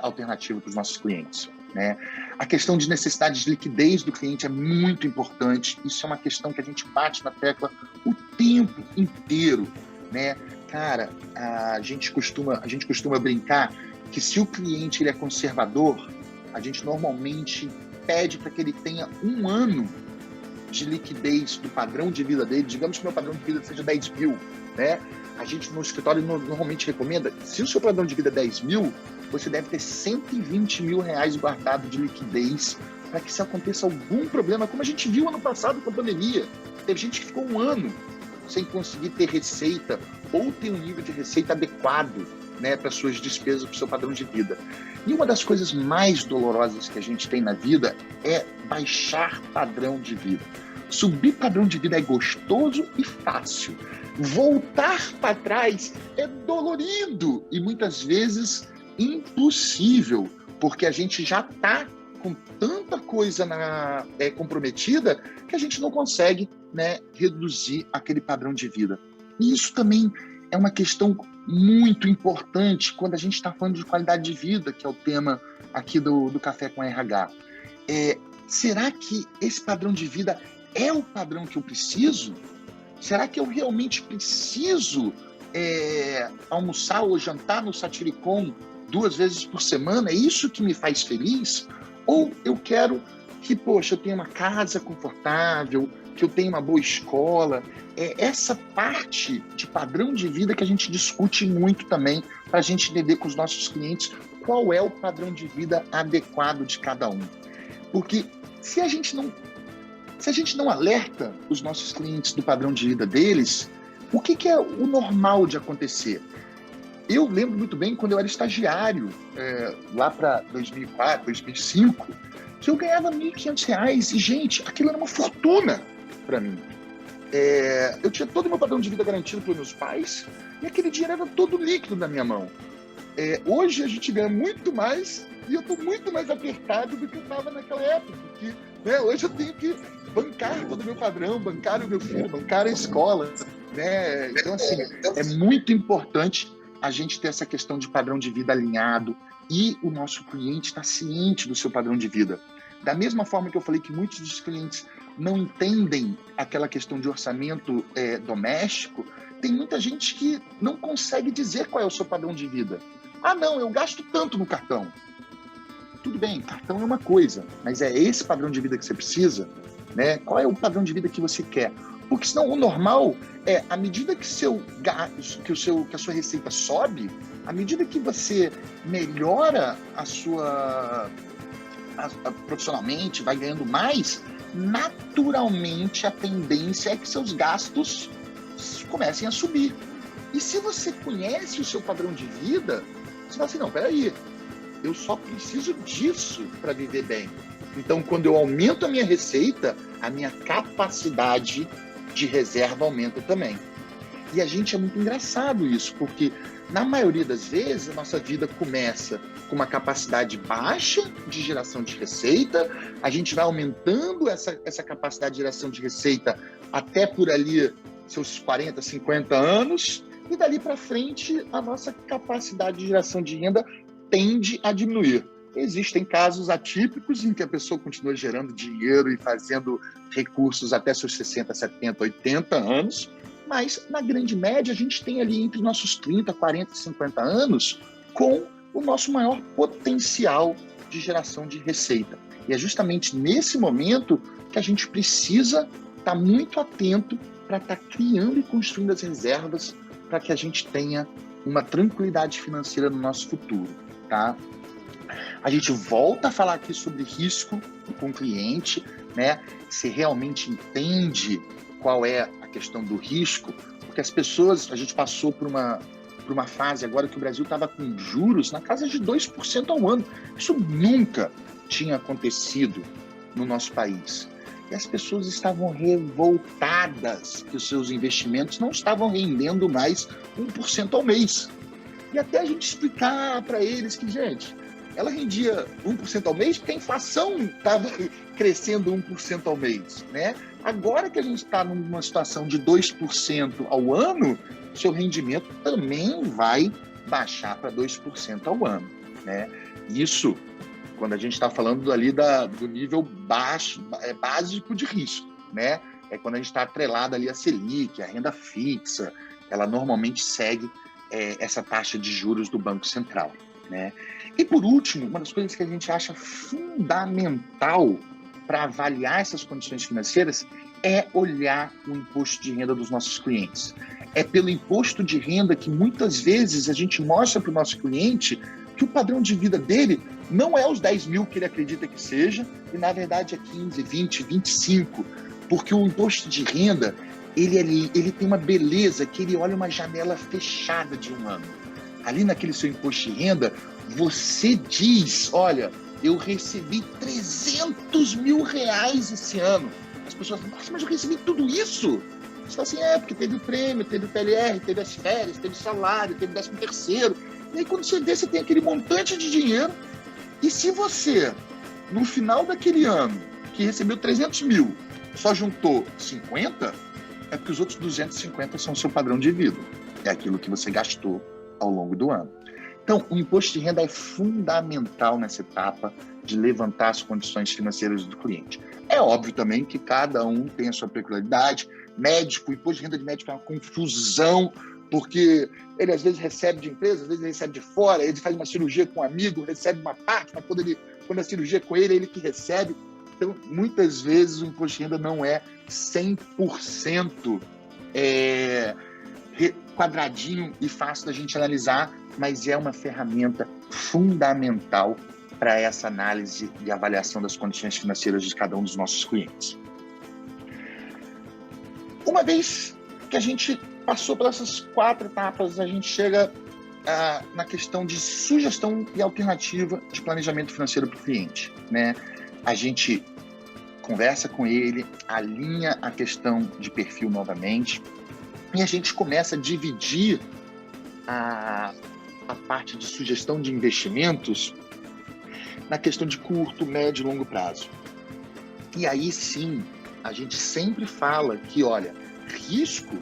alternativa para os nossos clientes, né? A questão de necessidade de liquidez do cliente é muito importante. Isso é uma questão que a gente bate na tecla o tempo inteiro, né? Cara, a gente costuma brincar que se o cliente ele é conservador, a gente normalmente pede para que ele tenha 1 ano de liquidez do padrão de vida dele. Digamos que o meu padrão de vida seja 10 mil, né? A gente no escritório normalmente recomenda, se o seu padrão de vida é 10 mil, você deve ter 120 mil reais guardado de liquidez para que se aconteça algum problema, como a gente viu ano passado com a pandemia. Teve gente que ficou 1 ano sem conseguir ter receita ou ter um nível de receita adequado, né, para suas despesas, para o seu padrão de vida. E uma das coisas mais dolorosas que a gente tem na vida é baixar padrão de vida. Subir padrão de vida é gostoso e fácil. Voltar para trás é dolorido e muitas vezes impossível, porque a gente já está com tanta coisa comprometida que a gente não consegue, né, reduzir aquele padrão de vida. E isso também é uma questão muito importante quando a gente está falando de qualidade de vida, que é o tema aqui do Café com RH. Será que esse padrão de vida é o padrão que eu preciso? Será que eu realmente preciso almoçar ou jantar no Satiricon 2 vezes por semana? É isso que me faz feliz? Ou eu quero que, poxa, eu tenha uma casa confortável, que eu tenha uma boa escola? É essa parte de padrão de vida que a gente discute muito também, para a gente entender com os nossos clientes qual é o padrão de vida adequado de cada um. Porque se a gente não alerta os nossos clientes do padrão de vida deles, o que é o normal de acontecer? Eu lembro muito bem quando eu era estagiário, lá para 2004, 2005, que eu ganhava R$ 1.500 e, gente, aquilo era uma fortuna para mim. Eu tinha todo o meu padrão de vida garantido pelos meus pais e aquele dinheiro era todo líquido na minha mão. Hoje a gente ganha muito mais e eu estou muito mais apertado do que eu estava naquela época, porque, né, hoje eu tenho que bancar todo o meu padrão, bancar o meu filho, bancar a escola, né? Então, assim, é muito importante a gente ter essa questão de padrão de vida alinhado e o nosso cliente está ciente do seu padrão de vida. Da mesma forma que eu falei que muitos dos clientes não entendem aquela questão de orçamento doméstico, tem muita gente que não consegue dizer qual é o seu padrão de vida. Ah, não, eu gasto tanto no cartão. Tudo bem, cartão é uma coisa, mas é esse padrão de vida que você precisa, né? Qual é o padrão de vida que você quer? Porque senão o normal é, à medida que a sua receita sobe, à medida que você melhora profissionalmente, vai ganhando mais, naturalmente a tendência é que seus gastos comecem a subir. E se você conhece o seu padrão de vida, você fala assim, não, peraí, eu só preciso disso para viver bem. Então, quando eu aumento a minha receita, a minha capacidade de reserva aumenta também. E a gente é muito engraçado isso, porque na maioria das vezes a nossa vida começa com uma capacidade baixa de geração de receita, a gente vai aumentando essa capacidade de geração de receita até por ali seus 40, 50 anos, e dali para frente a nossa capacidade de geração de renda tende a diminuir. Existem casos atípicos em que a pessoa continua gerando dinheiro e fazendo recursos até seus 60, 70, 80 anos, mas na grande média a gente tem ali entre nossos 30, 40 e 50 anos com o nosso maior potencial de geração de receita. E é justamente nesse momento que a gente precisa estar muito atento para estar criando e construindo as reservas para que a gente tenha uma tranquilidade financeira no nosso futuro, tá? A gente volta a falar aqui sobre risco com o cliente, né? Se realmente entende qual é a questão do risco, porque as pessoas, a gente passou por uma fase agora que o Brasil estava com juros na casa de 2% ao ano. Isso nunca tinha acontecido no nosso país. E as pessoas estavam revoltadas que os seus investimentos não estavam rendendo mais 1% ao mês. E até a gente explicar para eles que, gente, ela rendia 1% ao mês porque a inflação estava crescendo 1% ao mês, né? Agora que a gente está numa situação de 2% ao ano, seu rendimento também vai baixar para 2% ao ano, né? Isso, quando a gente está falando ali do nível baixo, básico de risco, né? É quando a gente está atrelado ali a Selic, a renda fixa, ela normalmente segue essa taxa de juros do Banco Central, né? E por último, uma das coisas que a gente acha fundamental para avaliar essas condições financeiras é olhar o imposto de renda dos nossos clientes. É pelo imposto de renda que muitas vezes a gente mostra para o nosso cliente que o padrão de vida dele não é os 10 mil que ele acredita que seja, e na verdade é 15, 20, 25, porque o imposto de renda, ele tem uma beleza que ele olha uma janela fechada de um ano. Ali naquele seu imposto de renda, você diz, olha, eu recebi 300 mil reais esse ano. As pessoas falam, nossa, mas eu recebi tudo isso? Você fala assim, porque teve o prêmio, teve o PLR, teve as férias, teve salário, teve 13º. E aí quando você vê, você tem aquele montante de dinheiro. E se você, no final daquele ano, que recebeu 300 mil, só juntou 50, é porque os outros 250 são o seu padrão de vida. É aquilo que você gastou ao longo do ano. Então, o imposto de renda é fundamental nessa etapa de levantar as condições financeiras do cliente. É óbvio também que cada um tem a sua peculiaridade. Médico, o imposto de renda de médico é uma confusão, porque ele às vezes recebe de empresa, às vezes ele recebe de fora, ele faz uma cirurgia com um amigo, recebe uma parte, mas quando a cirurgia é com ele, é ele que recebe. Então, muitas vezes o imposto de renda não é 100% quadradinho e fácil da gente analisar, mas é uma ferramenta fundamental para essa análise e avaliação das condições financeiras de cada um dos nossos clientes. Uma vez que a gente passou por essas 4 etapas, a gente chega na questão de sugestão e alternativa de planejamento financeiro para o cliente, né? A gente conversa com ele, alinha a questão de perfil novamente e a gente começa a dividir a parte de sugestão de investimentos na questão de curto, médio e longo prazo. E aí sim, a gente sempre fala que, olha, risco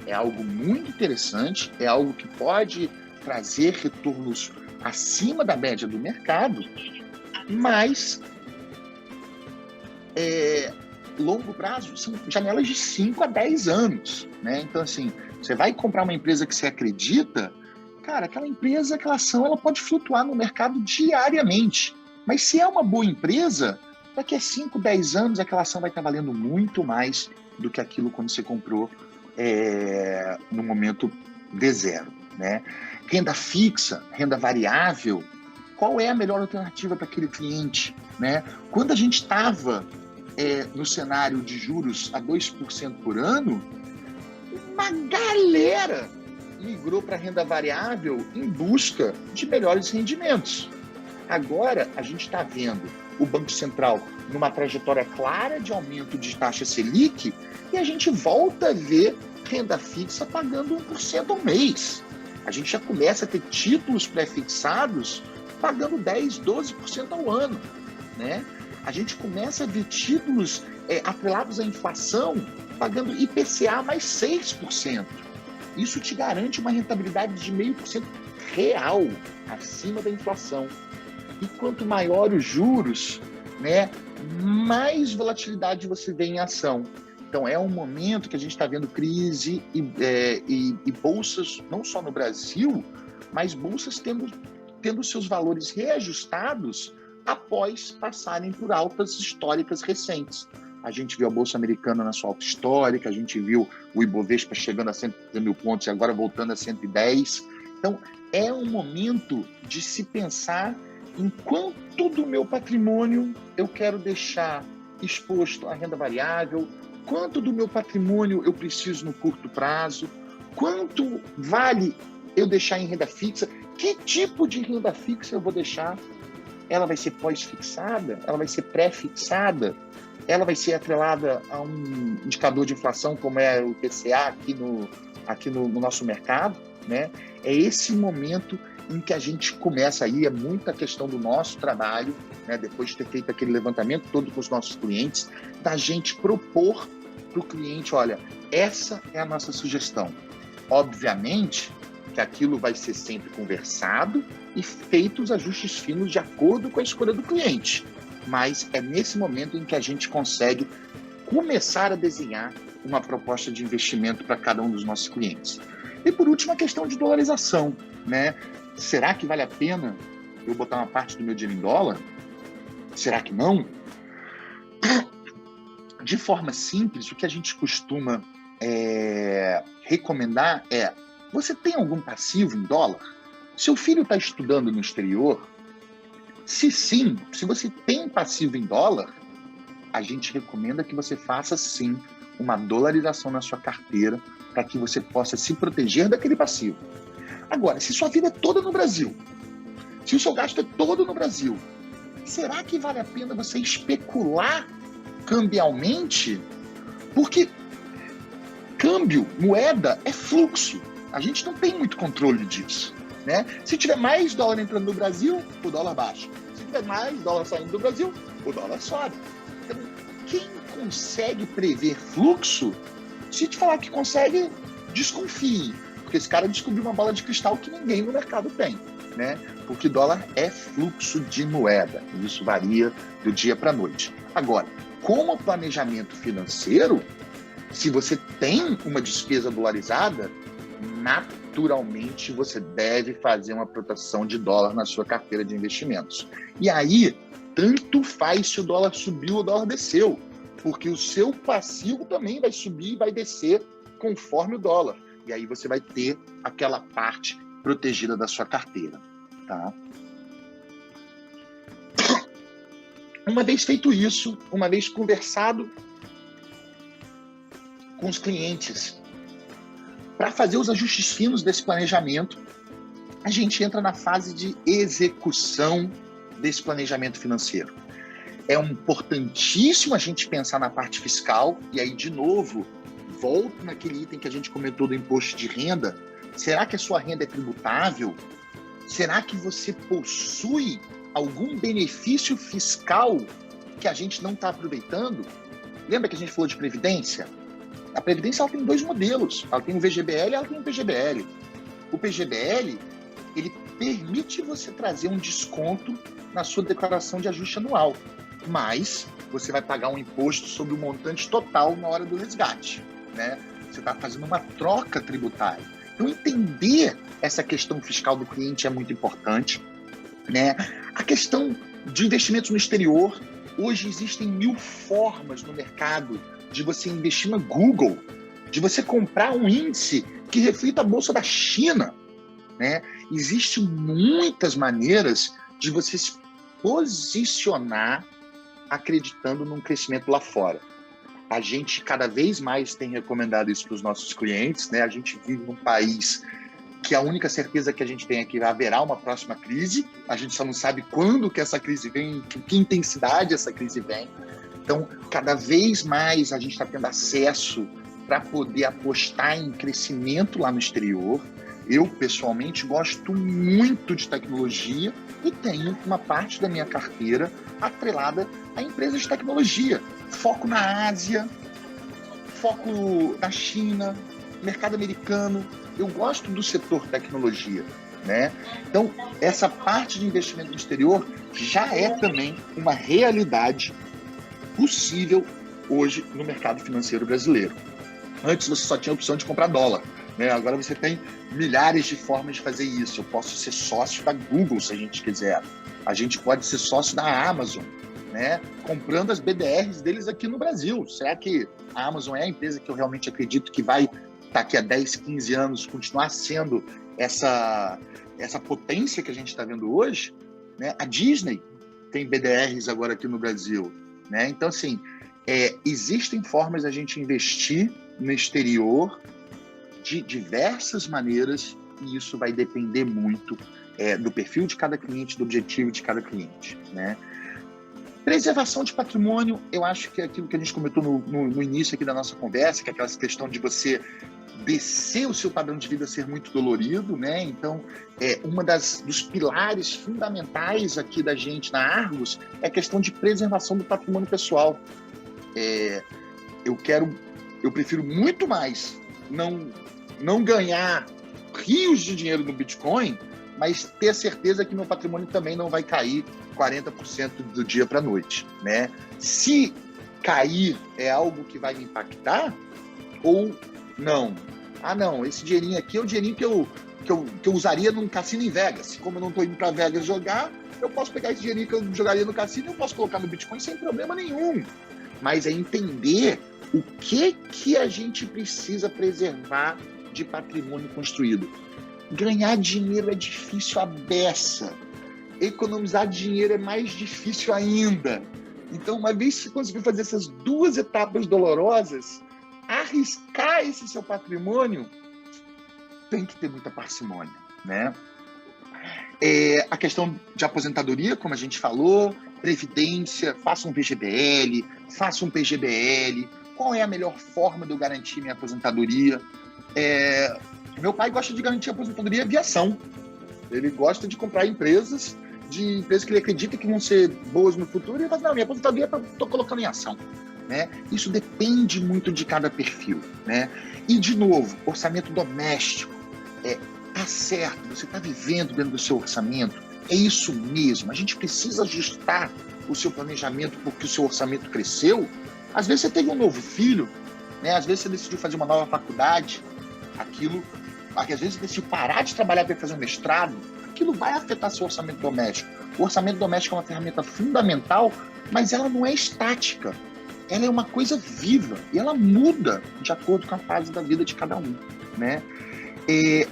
é algo muito interessante, é algo que pode trazer retornos acima da média do mercado, mas longo prazo são janelas de 5 a 10 anos, né? Então, assim, você vai comprar uma empresa que você acredita, cara, aquela empresa, aquela ação, ela pode flutuar no mercado diariamente. Mas se é uma boa empresa, daqui a 5, 10 anos, aquela ação vai estar valendo muito mais do que aquilo quando você comprou no momento D0, né? Renda fixa, renda variável, qual é a melhor alternativa para aquele cliente, né? Quando a gente estava no cenário de juros a 2% por ano, uma galera migrou para renda variável em busca de melhores rendimentos. Agora, a gente está vendo o Banco Central numa trajetória clara de aumento de taxa Selic e a gente volta a ver renda fixa pagando 1% ao mês. A gente já começa a ter títulos pré-fixados pagando 10%, 12% ao ano, né? A gente começa a ver títulos atrelados à inflação pagando IPCA mais 6%. Isso te garante uma rentabilidade de 0,5% real, acima da inflação. E quanto maior os juros, né, mais volatilidade você vê em ação. Então, é um momento que a gente está vendo crise e bolsas, não só no Brasil, mas bolsas tendo seus valores reajustados após passarem por altas históricas recentes. A gente viu a Bolsa Americana na sua alta histórica, a gente viu o Ibovespa chegando a 130 mil pontos e agora voltando a 110. Então, é um momento de se pensar em quanto do meu patrimônio eu quero deixar exposto à renda variável, quanto do meu patrimônio eu preciso no curto prazo, quanto vale eu deixar em renda fixa, que tipo de renda fixa eu vou deixar. Ela vai ser pós-fixada? Ela vai ser pré-fixada? Ela vai ser atrelada a um indicador de inflação, como é o IPCA aqui no nosso mercado, né? É esse momento em que a gente começa aí, é muita questão do nosso trabalho, né, depois de ter feito aquele levantamento todo com os nossos clientes, da gente propor para o cliente, olha, essa é a nossa sugestão. Obviamente que aquilo vai ser sempre conversado e feito os ajustes finos de acordo com a escolha do cliente. Mas é nesse momento em que a gente consegue começar a desenhar uma proposta de investimento para cada um dos nossos clientes. E por último, a questão de dolarização, né? Será que vale a pena eu botar uma parte do meu dinheiro em dólar? Será que não? De forma simples, o que a gente costuma recomendar é: você tem algum passivo em dólar? Seu filho está estudando no exterior? Se sim, se você tem passivo em dólar, a gente recomenda que você faça sim uma dolarização na sua carteira para que você possa se proteger daquele passivo. Agora, se sua vida é toda no Brasil, se o seu gasto é todo no Brasil, será que vale a pena você especular cambialmente? Porque câmbio, moeda, é fluxo. A gente não tem muito controle disso, né? Se tiver mais dólar entrando no Brasil, o dólar baixa. Se tiver mais dólar saindo do Brasil, o dólar sobe. Então, quem consegue prever fluxo, se te falar que consegue, desconfie. Porque esse cara descobriu uma bola de cristal que ninguém no mercado tem, né? Porque dólar é fluxo de moeda. E isso varia do dia para a noite. Agora, como planejamento financeiro, se você tem uma despesa dolarizada, naturalmente você deve fazer uma proteção de dólar na sua carteira de investimentos. E aí, tanto faz se o dólar subiu ou o dólar desceu, porque o seu passivo também vai subir e vai descer conforme o dólar. E aí você vai ter aquela parte protegida da sua carteira, tá? Uma vez feito isso, uma vez conversado com os clientes, para fazer os ajustes finos desse planejamento, a gente entra na fase de execução desse planejamento financeiro. É importantíssimo a gente pensar na parte fiscal, e aí, de novo, volto naquele item que a gente comentou do imposto de renda. Será que a sua renda é tributável? Será que você possui algum benefício fiscal que a gente não está aproveitando? Lembra que a gente falou de previdência? A previdência ela tem dois modelos. Ela tem o VGBL e ela tem o PGBL. O PGBL, ele permite você trazer um desconto na sua declaração de ajuste anual, mas você vai pagar um imposto sobre o montante total na hora do resgate, né? Você está fazendo uma troca tributária. Então, entender essa questão fiscal do cliente é muito importante, né? A questão de investimentos no exterior, hoje existem 1000 formas no mercado de você investir no Google, de você comprar um índice que reflita a bolsa da China, né? Existem muitas maneiras de você se posicionar acreditando num crescimento lá fora. A gente cada vez mais tem recomendado isso para os nossos clientes, né? A gente vive num país que a única certeza que a gente tem é que haverá uma próxima crise. A gente só não sabe quando que essa crise vem, que intensidade essa crise vem. Então, cada vez mais a gente está tendo acesso para poder apostar em crescimento lá no exterior. Eu, pessoalmente, gosto muito de tecnologia e tenho uma parte da minha carteira atrelada a empresas de tecnologia. Foco na Ásia, foco na China, mercado americano. Eu gosto do setor tecnologia, né? Então, essa parte de investimento no exterior já é também uma realidade possível hoje no mercado financeiro brasileiro. Antes você só tinha a opção de comprar dólar, né? Agora você tem milhares de formas de fazer isso. Eu posso ser sócio da Google se a gente quiser. A gente pode ser sócio da Amazon, né? Comprando as BDRs deles aqui no Brasil. Será que a Amazon é a empresa que eu realmente acredito que vai daqui a 10, 15 anos continuar sendo essa potência que a gente está vendo hoje, né? A Disney tem BDRs agora aqui no Brasil, né? Então, assim, existem formas da gente investir no exterior de diversas maneiras e isso vai depender muito do perfil de cada cliente, do objetivo de cada cliente, né? Preservação de patrimônio, eu acho que é aquilo que a gente comentou no início aqui da nossa conversa, que é aquela questão de você descer o seu padrão de vida ser muito dolorido, né? Então, dos pilares fundamentais aqui da gente na Argos é a questão de preservação do patrimônio pessoal. Eu prefiro muito mais não ganhar rios de dinheiro no Bitcoin, mas ter a certeza que meu patrimônio também não vai cair 40% do dia para a noite, né? Se cair é algo que vai me impactar ou não? Não, esse dinheirinho aqui é o dinheirinho que eu usaria num cassino em Vegas. Como eu não estou indo para Vegas jogar, eu posso pegar esse dinheirinho que eu jogaria no cassino e eu posso colocar no Bitcoin sem problema nenhum. Mas é entender o que a gente precisa preservar de patrimônio construído. Ganhar dinheiro é difícil à beça. Economizar dinheiro é mais difícil ainda. Então, uma vez que você conseguir fazer essas duas etapas dolorosas, arriscar esse seu patrimônio, tem que ter muita parcimônia, né? A questão de aposentadoria, como a gente falou, previdência, faça um VGBL, faça um PGBL. Qual é a melhor forma de eu garantir minha aposentadoria? Meu pai gosta de garantir a aposentadoria via ação. Ele gosta de comprar empresas que ele acredita que vão ser boas no futuro, e ele fala, não, minha aposentadoria estou colocando em ação. Né? Isso depende muito de cada perfil. Né? E, de novo, orçamento doméstico. Tá certo, você está vivendo dentro do seu orçamento, é isso mesmo. A gente precisa ajustar o seu planejamento porque o seu orçamento cresceu. Às vezes você teve um novo filho, né? Às vezes você decidiu fazer uma nova faculdade, às vezes você decidiu parar de trabalhar para fazer um mestrado, aquilo vai afetar seu orçamento doméstico. O orçamento doméstico é uma ferramenta fundamental, mas ela não é estática. Ela é uma coisa viva e ela muda de acordo com a fase da vida de cada um, né?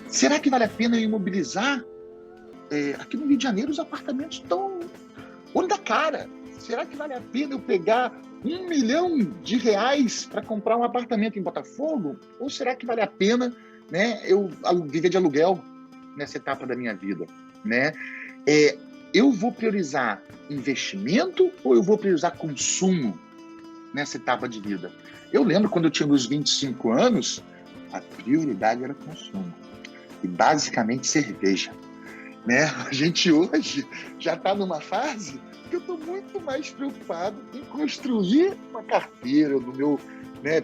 Será que vale a pena eu imobilizar? Aqui no Rio de Janeiro os apartamentos estão olho da cara. Será que vale a pena eu pegar R$1 milhão para comprar um apartamento em Botafogo? Ou será que vale a pena, né, eu viver de aluguel nessa etapa da minha vida? Né? Eu vou priorizar investimento ou eu vou priorizar consumo nessa etapa de vida? Eu lembro quando eu tinha meus 25 anos, a prioridade era consumo. E basicamente cerveja. Né? A gente hoje já está numa fase que eu estou muito mais preocupado em construir uma carteira,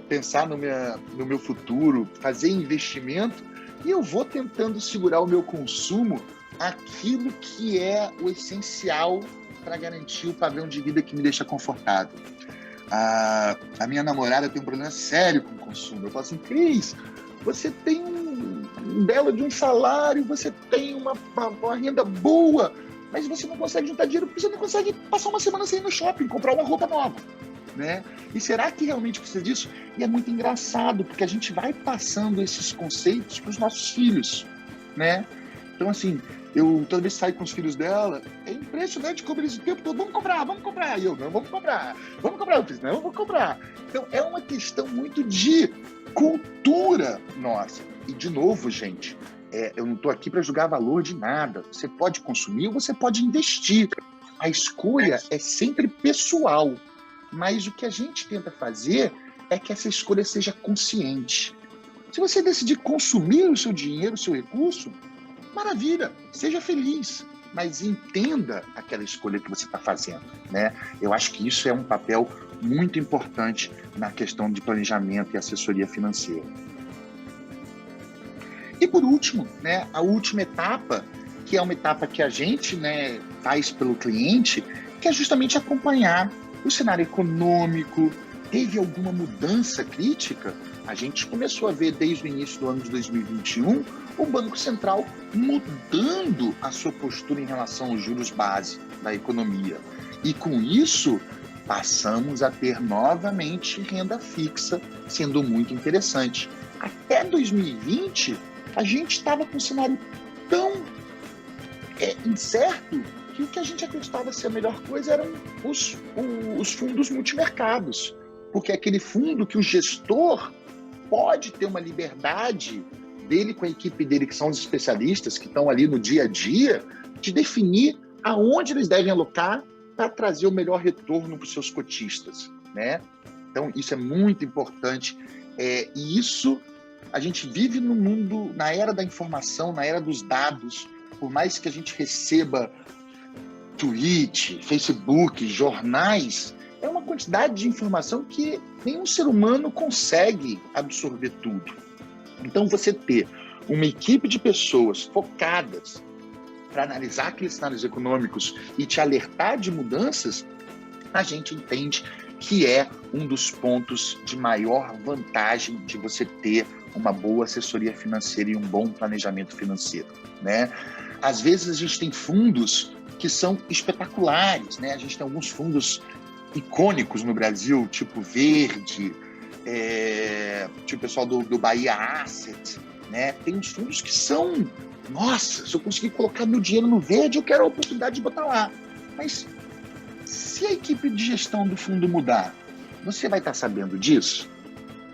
pensar no meu futuro, fazer investimento, e eu vou tentando segurar o meu consumo, aquilo que é o essencial para garantir o padrão de vida que me deixa confortável. A minha namorada tem um problema sério com o consumo. Eu falo assim, Cris, você tem um belo de um salário, você tem uma renda boa, mas você não consegue juntar dinheiro porque você não consegue passar uma semana sem ir no shopping, comprar uma roupa nova. Né? E será que realmente precisa disso? E é muito engraçado, porque a gente vai passando esses conceitos para os nossos filhos. Né? Então, assim, eu toda vez que saio com os filhos dela, é impressionante como eles o tempo todo, vamos comprar. E eu, não, vamos comprar. Eu fiz, não, vamos comprar. Então, é uma questão muito de cultura nossa. E, de novo, gente, eu não estou aqui para julgar valor de nada. Você pode consumir ou você pode investir. A escolha é sempre pessoal. Mas o que a gente tenta fazer é que essa escolha seja consciente. Se você decidir consumir o seu dinheiro, o seu recurso, maravilha, seja feliz, mas entenda aquela escolha que você está fazendo. Né? Eu acho que isso é um papel muito importante na questão de planejamento e assessoria financeira. E por último, né, a última etapa, que é uma etapa que a gente, né, faz pelo cliente, que é justamente acompanhar o cenário econômico. Teve alguma mudança crítica? A gente começou a ver desde o início do ano de 2021 o Banco Central mudando a sua postura em relação aos juros base da economia. E com isso, passamos a ter novamente renda fixa, sendo muito interessante. Até 2020, a gente estava com um cenário tão incerto que o que a gente acreditava ser a melhor coisa eram os fundos multimercados. Porque é aquele fundo que o gestor pode ter uma liberdade dele com a equipe dele, que são os especialistas que estão ali no dia a dia, de definir aonde eles devem alocar para trazer o melhor retorno para os seus cotistas. Né? Então, isso é muito importante. E isso a gente vive no mundo, na era da informação, na era dos dados. Por mais que a gente receba tweet, Facebook, jornais, é uma quantidade de informação que nenhum ser humano consegue absorver tudo. Então, você ter uma equipe de pessoas focadas para analisar aqueles cenários econômicos e te alertar de mudanças, a gente entende que é um dos pontos de maior vantagem de você ter uma boa assessoria financeira e um bom planejamento financeiro, né? Às vezes a gente tem fundos que são espetaculares, né? A gente tem alguns fundos icônicos no Brasil, tipo Verde, tipo o pessoal do Bahia Asset, né? Tem uns fundos que são, nossa, se eu conseguir colocar meu dinheiro no Verde, eu quero a oportunidade de botar lá. Mas se a equipe de gestão do fundo mudar, você vai estar sabendo disso?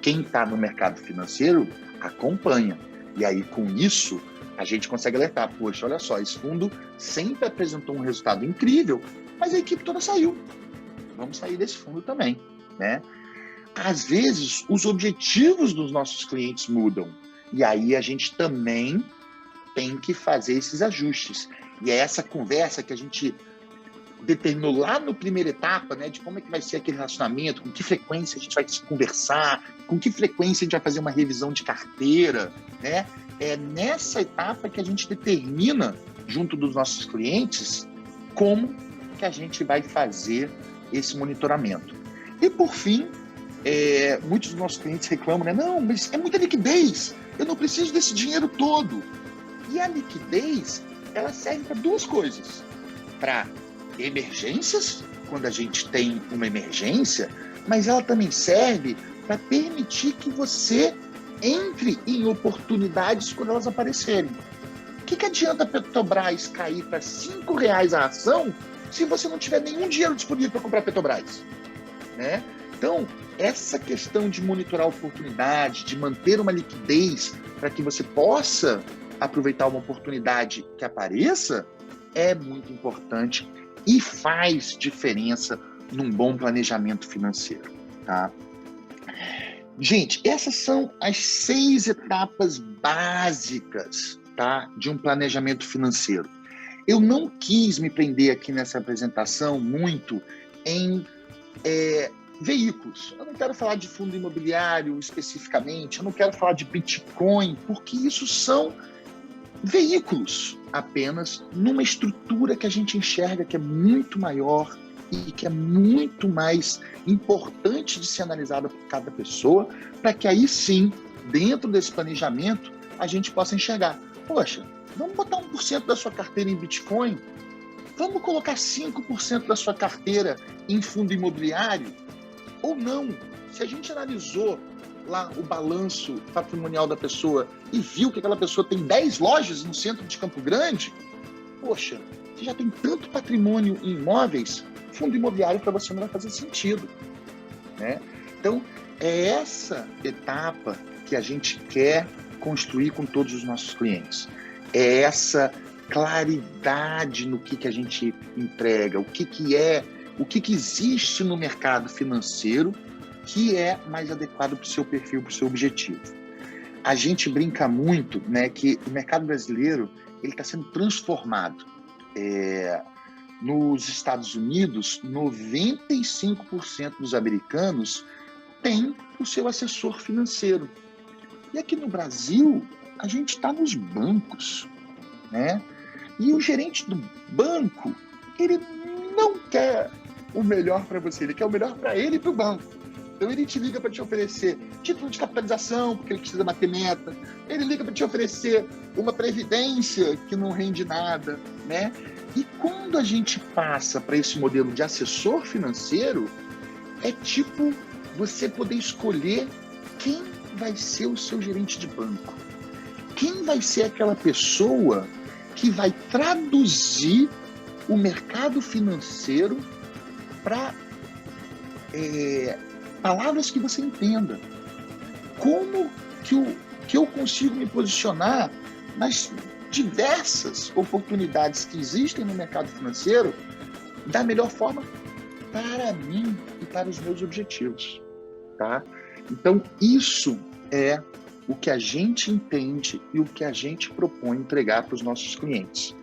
Quem está no mercado financeiro acompanha. E aí, com isso, a gente consegue alertar. Poxa, olha só, esse fundo sempre apresentou um resultado incrível, mas a equipe toda saiu. Vamos sair desse fundo também, né? Às vezes, os objetivos dos nossos clientes mudam. E aí, a gente também tem que fazer esses ajustes. E é essa conversa que a gente determinou lá na primeira etapa, né, de como é que vai ser aquele relacionamento, com que frequência a gente vai se conversar, com que frequência a gente vai fazer uma revisão de carteira, né? É nessa etapa que a gente determina, junto dos nossos clientes, como que a gente vai fazer esse monitoramento. E, por fim, muitos dos nossos clientes reclamam, né? Não, mas é muita liquidez, eu não preciso desse dinheiro todo. E a liquidez, ela serve para duas coisas. Para emergências, quando a gente tem uma emergência, mas ela também serve para permitir que você entre em oportunidades quando elas aparecerem. O que adianta a Petrobras cair para R$5 a ação se você não tiver nenhum dinheiro disponível para comprar a Petrobras, né? Então, essa questão de monitorar a oportunidade, de manter uma liquidez para que você possa aproveitar uma oportunidade que apareça, é muito importante e faz diferença num bom planejamento financeiro, tá? Gente, essas são as 6 etapas básicas, tá, de um planejamento financeiro. Eu não quis me prender aqui nessa apresentação muito em veículos. Eu não quero falar de fundo imobiliário especificamente, eu não quero falar de Bitcoin, porque isso são veículos apenas numa estrutura que a gente enxerga que é muito maior e que é muito mais importante de ser analisada por cada pessoa, para que aí sim, dentro desse planejamento, a gente possa enxergar. Poxa, vamos botar 1% da sua carteira em Bitcoin? Vamos colocar 5% da sua carteira em fundo imobiliário? Ou não? Se a gente analisou lá o balanço patrimonial da pessoa e viu que aquela pessoa tem 10 lojas no centro de Campo Grande, poxa, você já tem tanto patrimônio em imóveis, fundo imobiliário para você não vai fazer sentido, né? Então, é essa etapa que a gente quer construir com todos os nossos clientes. É essa claridade no que a gente entrega, o que existe no mercado financeiro que é mais adequado para o seu perfil, para o seu objetivo. A gente brinca muito, né, que o mercado brasileiro ele está sendo transformado. Nos Estados Unidos, 95% dos americanos têm o seu assessor financeiro. E aqui no Brasil, a gente está nos bancos, né? E o gerente do banco, ele não quer o melhor para você, ele quer o melhor para ele e para o banco. Então ele te liga para te oferecer título de capitalização, porque ele precisa bater meta. Ele liga para te oferecer uma previdência que não rende nada, né? E quando a gente passa para esse modelo de assessor financeiro, é tipo você poder escolher quem vai ser o seu gerente de banco. Quem vai ser aquela pessoa que vai traduzir o mercado financeiro para palavras que você entenda. Como que eu consigo me posicionar nas diversas oportunidades que existem no mercado financeiro da melhor forma para mim e para os meus objetivos, tá? Então, isso é o que a gente entende e o que a gente propõe entregar para os nossos clientes.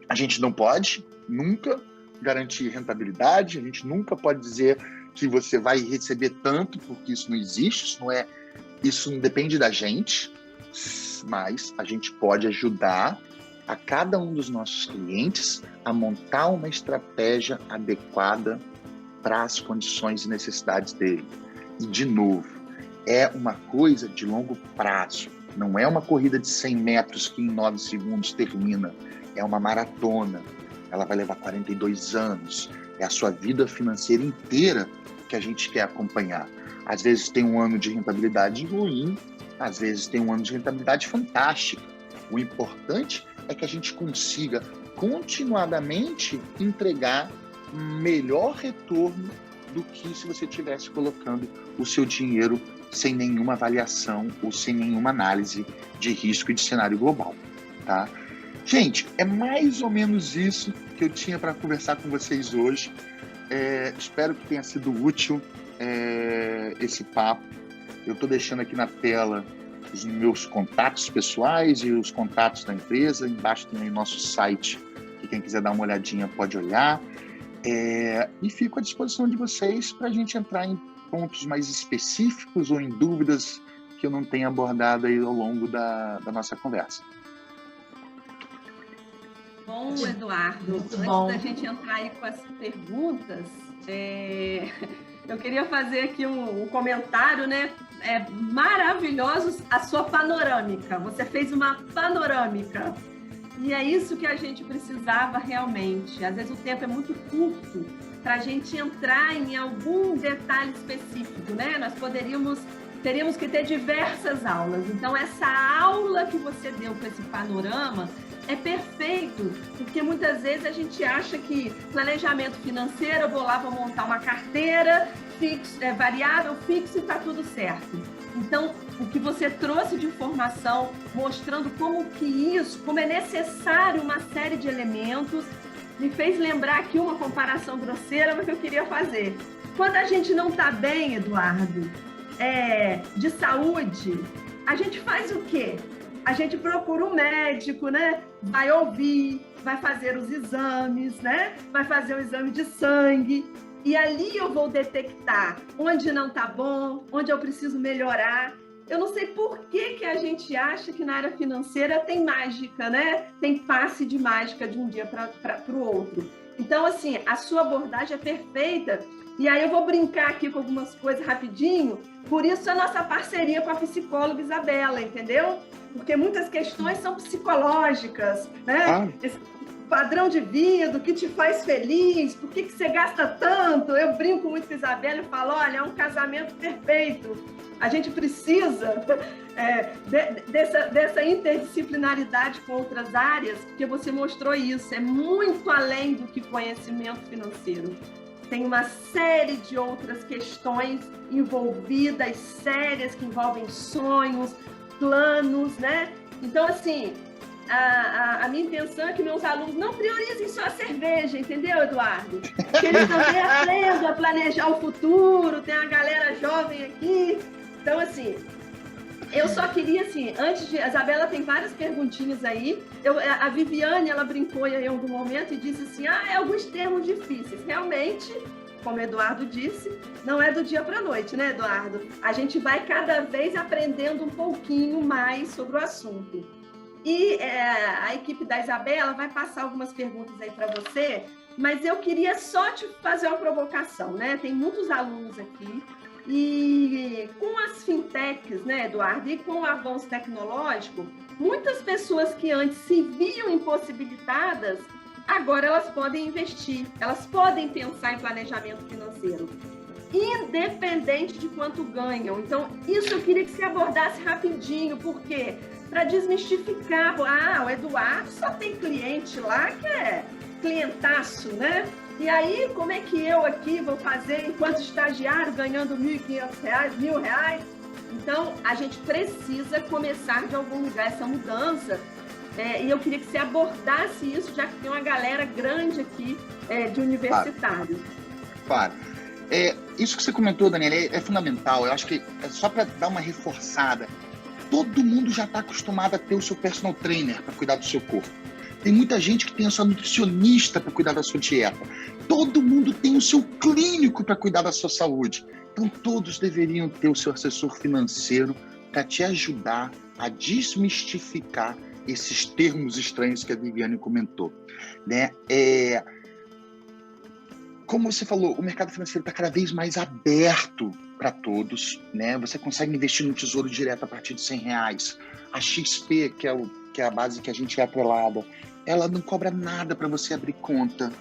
A gente não pode nunca garantir rentabilidade, a gente nunca pode dizer que você vai receber tanto, porque isso não existe, isso não depende da gente, mas a gente pode ajudar a cada um dos nossos clientes a montar uma estratégia adequada para as condições e necessidades dele. E, de novo, é uma coisa de longo prazo, não é uma corrida de 100 metros que em 9 segundos termina, é uma maratona, ela vai levar 42 anos, é a sua vida financeira inteira que a gente quer acompanhar. Às vezes tem um ano de rentabilidade ruim, às vezes tem um ano de rentabilidade fantástica. O importante é que a gente consiga continuadamente entregar melhor retorno do que se você estivesse colocando o seu dinheiro sem nenhuma avaliação ou sem nenhuma análise de risco e de cenário global, tá? Gente, é mais ou menos isso que eu tinha para conversar com vocês hoje. Espero que tenha sido útil esse papo. Eu estou deixando aqui na tela os meus contatos pessoais e os contatos da empresa. Embaixo tem aí nosso site, que quem quiser dar uma olhadinha pode olhar. E fico à disposição de vocês para a gente entrar em pontos mais específicos ou em dúvidas que eu não tenha abordado aí ao longo da nossa conversa. Bom, Eduardo, antes da gente entrar aí com as perguntas, eu queria fazer aqui um comentário, né? Maravilhoso a sua panorâmica. Você fez uma panorâmica. E é isso que a gente precisava realmente. Às vezes o tempo é muito curto para a gente entrar em algum detalhe específico, né? Teríamos que ter diversas aulas. Então, essa aula que você deu com esse panorama é perfeito, porque muitas vezes a gente acha que planejamento financeiro, eu vou lá, vou montar uma carteira variável, fixo e está tudo certo. Então, o que você trouxe de informação, mostrando como é necessário uma série de elementos, me fez lembrar aqui uma comparação grosseira, mas que eu queria fazer. Quando a gente não está bem, Eduardo, de saúde, a gente faz o quê? A gente procura um médico, né? Vai ouvir, vai fazer os exames, né? Vai fazer o exame de sangue. E ali eu vou detectar onde não está bom, onde eu preciso melhorar. Eu não sei por que a gente acha que na área financeira tem mágica, né? Tem passe de mágica de um dia para o outro. Então, assim, a sua abordagem é perfeita. E aí eu vou brincar aqui com algumas coisas rapidinho. Por isso a nossa parceria com a psicóloga Isabela, entendeu? Porque muitas questões são psicológicas, né? Esse padrão de vida, o que te faz feliz, por que você gasta tanto? Eu brinco muito com a Isabela e falo, olha, é um casamento perfeito. A gente precisa dessa interdisciplinaridade com outras áreas, porque você mostrou isso. É muito além do que conhecimento financeiro. Tem uma série de outras questões envolvidas, sérias, que envolvem sonhos, planos, né? Então, assim, a minha intenção é que meus alunos não priorizem só a cerveja, entendeu, Eduardo? Que eles também aprendam a planejar o futuro, tem a galera jovem aqui. Então, assim, eu só queria, assim, a Isabela tem várias perguntinhas aí. A Viviane, ela brincou aí em algum momento e disse assim, alguns termos difíceis. Realmente, como o Eduardo disse, não é do dia para a noite, né, Eduardo? A gente vai cada vez aprendendo um pouquinho mais sobre o assunto. E a equipe da Isabela vai passar algumas perguntas aí para você, mas eu queria só te fazer uma provocação, né? Tem muitos alunos aqui e com as fintechs, né, Eduardo, e com o avanço tecnológico, muitas pessoas que antes se viam impossibilitadas, agora elas podem investir, elas podem pensar em planejamento financeiro, independente de quanto ganham. Então, isso eu queria que você abordasse rapidinho, porque para desmistificar, o Eduardo só tem cliente lá que é clientaço, né? E aí, como é que eu aqui vou fazer enquanto estagiário ganhando R$1.500, R$1.000? Então, a gente precisa começar de algum lugar essa mudança. E eu queria que você abordasse isso, já que tem uma galera grande aqui de universitários. Claro. Isso que você comentou, Daniela, é fundamental. Eu acho que é só para dar uma reforçada. Todo mundo já está acostumado a ter o seu personal trainer para cuidar do seu corpo. Tem muita gente que tem a sua nutricionista para cuidar da sua dieta. Todo mundo tem o seu clínico para cuidar da sua saúde. Então, todos deveriam ter o seu assessor financeiro para te ajudar a desmistificar esses termos estranhos que a Viviane comentou, né? Como você falou, o mercado financeiro está cada vez mais aberto para todos, né? Você consegue investir no Tesouro Direto a partir de R$100. A XP, que é a base que a gente é atrelada, ela não cobra nada para você abrir conta.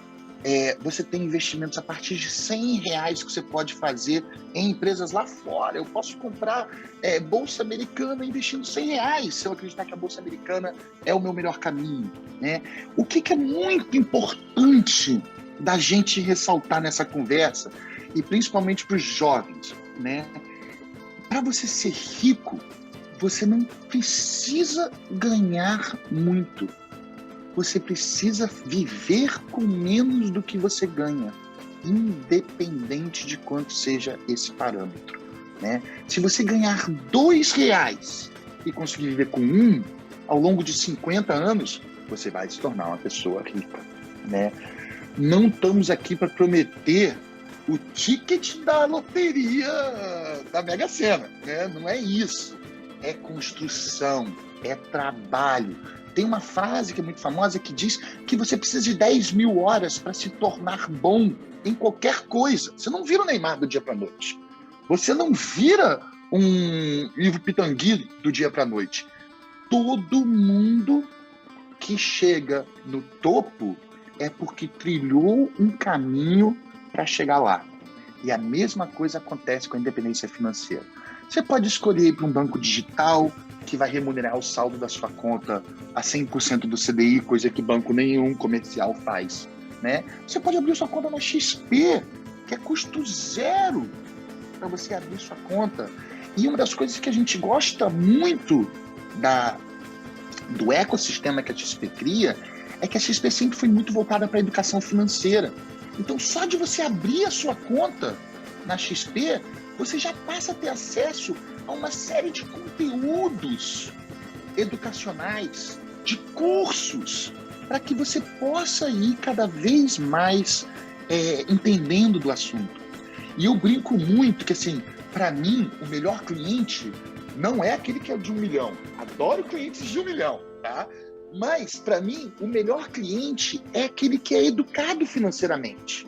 Você tem investimentos a partir de R$100 que você pode fazer em empresas lá fora. Eu posso comprar Bolsa Americana investindo R$100, se eu acreditar que a Bolsa Americana é o meu melhor caminho, né? O que é muito importante da gente ressaltar nessa conversa, e principalmente para os jovens, né? Para você ser rico, você não precisa ganhar muito. Você precisa viver com menos do que você ganha, independente de quanto seja esse parâmetro, né? Se você ganhar R$2 e conseguir viver com 1, ao longo de 50 anos, você vai se tornar uma pessoa rica, né? Não estamos aqui para prometer o ticket da loteria da Mega Sena, né? Não é isso. É construção, é trabalho. Tem uma frase que é muito famosa que diz que você precisa de 10.000 horas para se tornar bom em qualquer coisa. Você não vira o Neymar do dia para a noite. Você não vira um Ivo Pitangui do dia para a noite. Todo mundo que chega no topo é porque trilhou um caminho para chegar lá. E a mesma coisa acontece com a independência financeira. Você pode escolher ir para um banco digital que vai remunerar o saldo da sua conta a 100% do CDI, coisa que banco nenhum comercial faz, né? Você pode abrir sua conta na XP, que é custo zero para você abrir sua conta. E uma das coisas que a gente gosta muito do ecossistema que a XP cria é que a XP sempre foi muito voltada para a educação financeira. Então, só de você abrir a sua conta na XP, você já passa a ter acesso a uma série de conteúdos educacionais, de cursos, para que você possa ir cada vez mais entendendo do assunto. E eu brinco muito que, assim, para mim, o melhor cliente não é aquele que é de 1 milhão. Adoro clientes de 1 milhão, tá? Mas, para mim, o melhor cliente é aquele que é educado financeiramente.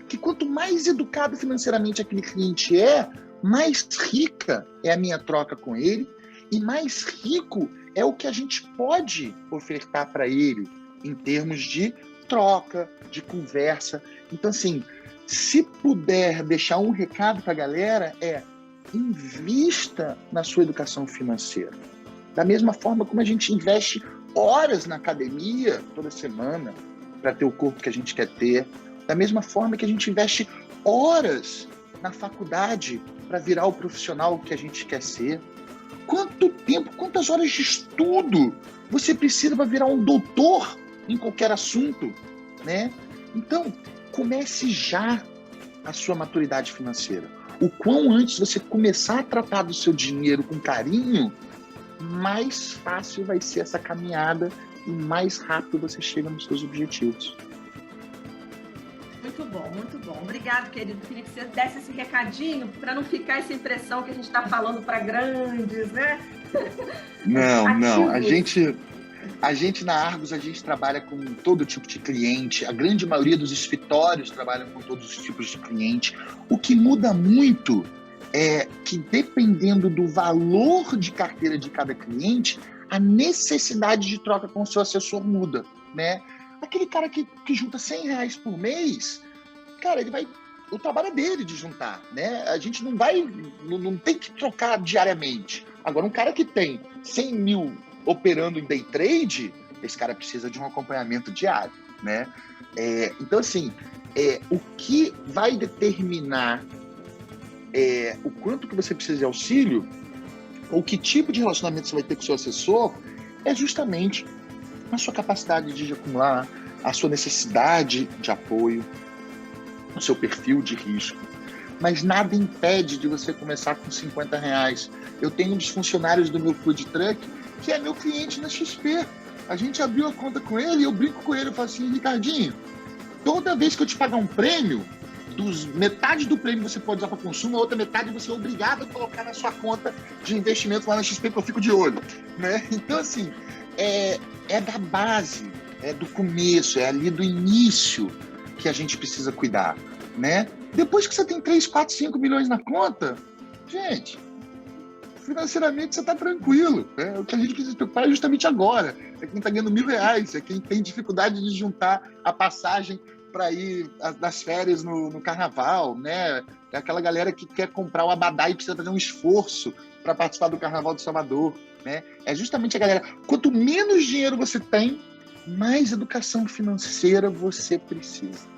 Que quanto mais educado financeiramente aquele cliente é, mais rica é a minha troca com ele e mais rico é o que a gente pode ofertar para ele em termos de troca, de conversa. Então, assim, se puder deixar um recado para a galera, invista na sua educação financeira. Da mesma forma como a gente investe horas na academia toda semana para ter o corpo que a gente quer ter, da mesma forma que a gente investe horas na faculdade para virar o profissional que a gente quer ser. Quanto tempo, quantas horas de estudo você precisa para virar um doutor em qualquer assunto, né? Então, comece já a sua maturidade financeira. O quão antes você começar a tratar do seu dinheiro com carinho, mais fácil vai ser essa caminhada e mais rápido você chega nos seus objetivos. Muito bom, muito bom. Obrigado, querido. Queria que você desse esse recadinho para não ficar essa impressão que a gente está falando para grandes, né? Não. A gente na Argos, a gente trabalha com todo tipo de cliente. A grande maioria dos escritórios trabalham com todos os tipos de cliente. O que muda muito é que, dependendo do valor de carteira de cada cliente, a necessidade de troca com o seu assessor muda, né? Aquele cara que junta R$100 por mês, cara, o trabalho é dele de juntar, né? A gente não tem que trocar diariamente. Agora, um cara que tem 100 mil operando em day trade, esse cara precisa de um acompanhamento diário, né? Então, assim, o que vai determinar o quanto que você precisa de auxílio, ou que tipo de relacionamento você vai ter com o seu assessor, é justamente a sua capacidade de acumular, a sua necessidade de apoio, o seu perfil de risco. mas nada impede de você começar com R$50. Eu tenho um dos funcionários do meu food truck que é meu cliente na XP. A gente abriu a conta com ele e eu brinco com ele, eu falo assim, Ricardinho, toda vez que eu te pagar um prêmio, metade do prêmio você pode usar para consumo, a outra metade você é obrigado a colocar na sua conta de investimento lá na XP, que eu fico de olho, né? Então, assim, é da base, é do começo, é ali do início que a gente precisa cuidar, né? Depois que você tem 3, 4, 5 milhões na conta, gente, financeiramente você está tranquilo, né? O que a gente precisa se preocupar é justamente agora. É quem está ganhando R$1.000, é quem tem dificuldade de juntar a passagem para ir das férias no carnaval, né? É aquela galera que quer comprar o abadá e precisa fazer um esforço para participar do Carnaval de Salvador, né? É justamente a galera. Quanto menos dinheiro você tem, mais educação financeira você precisa.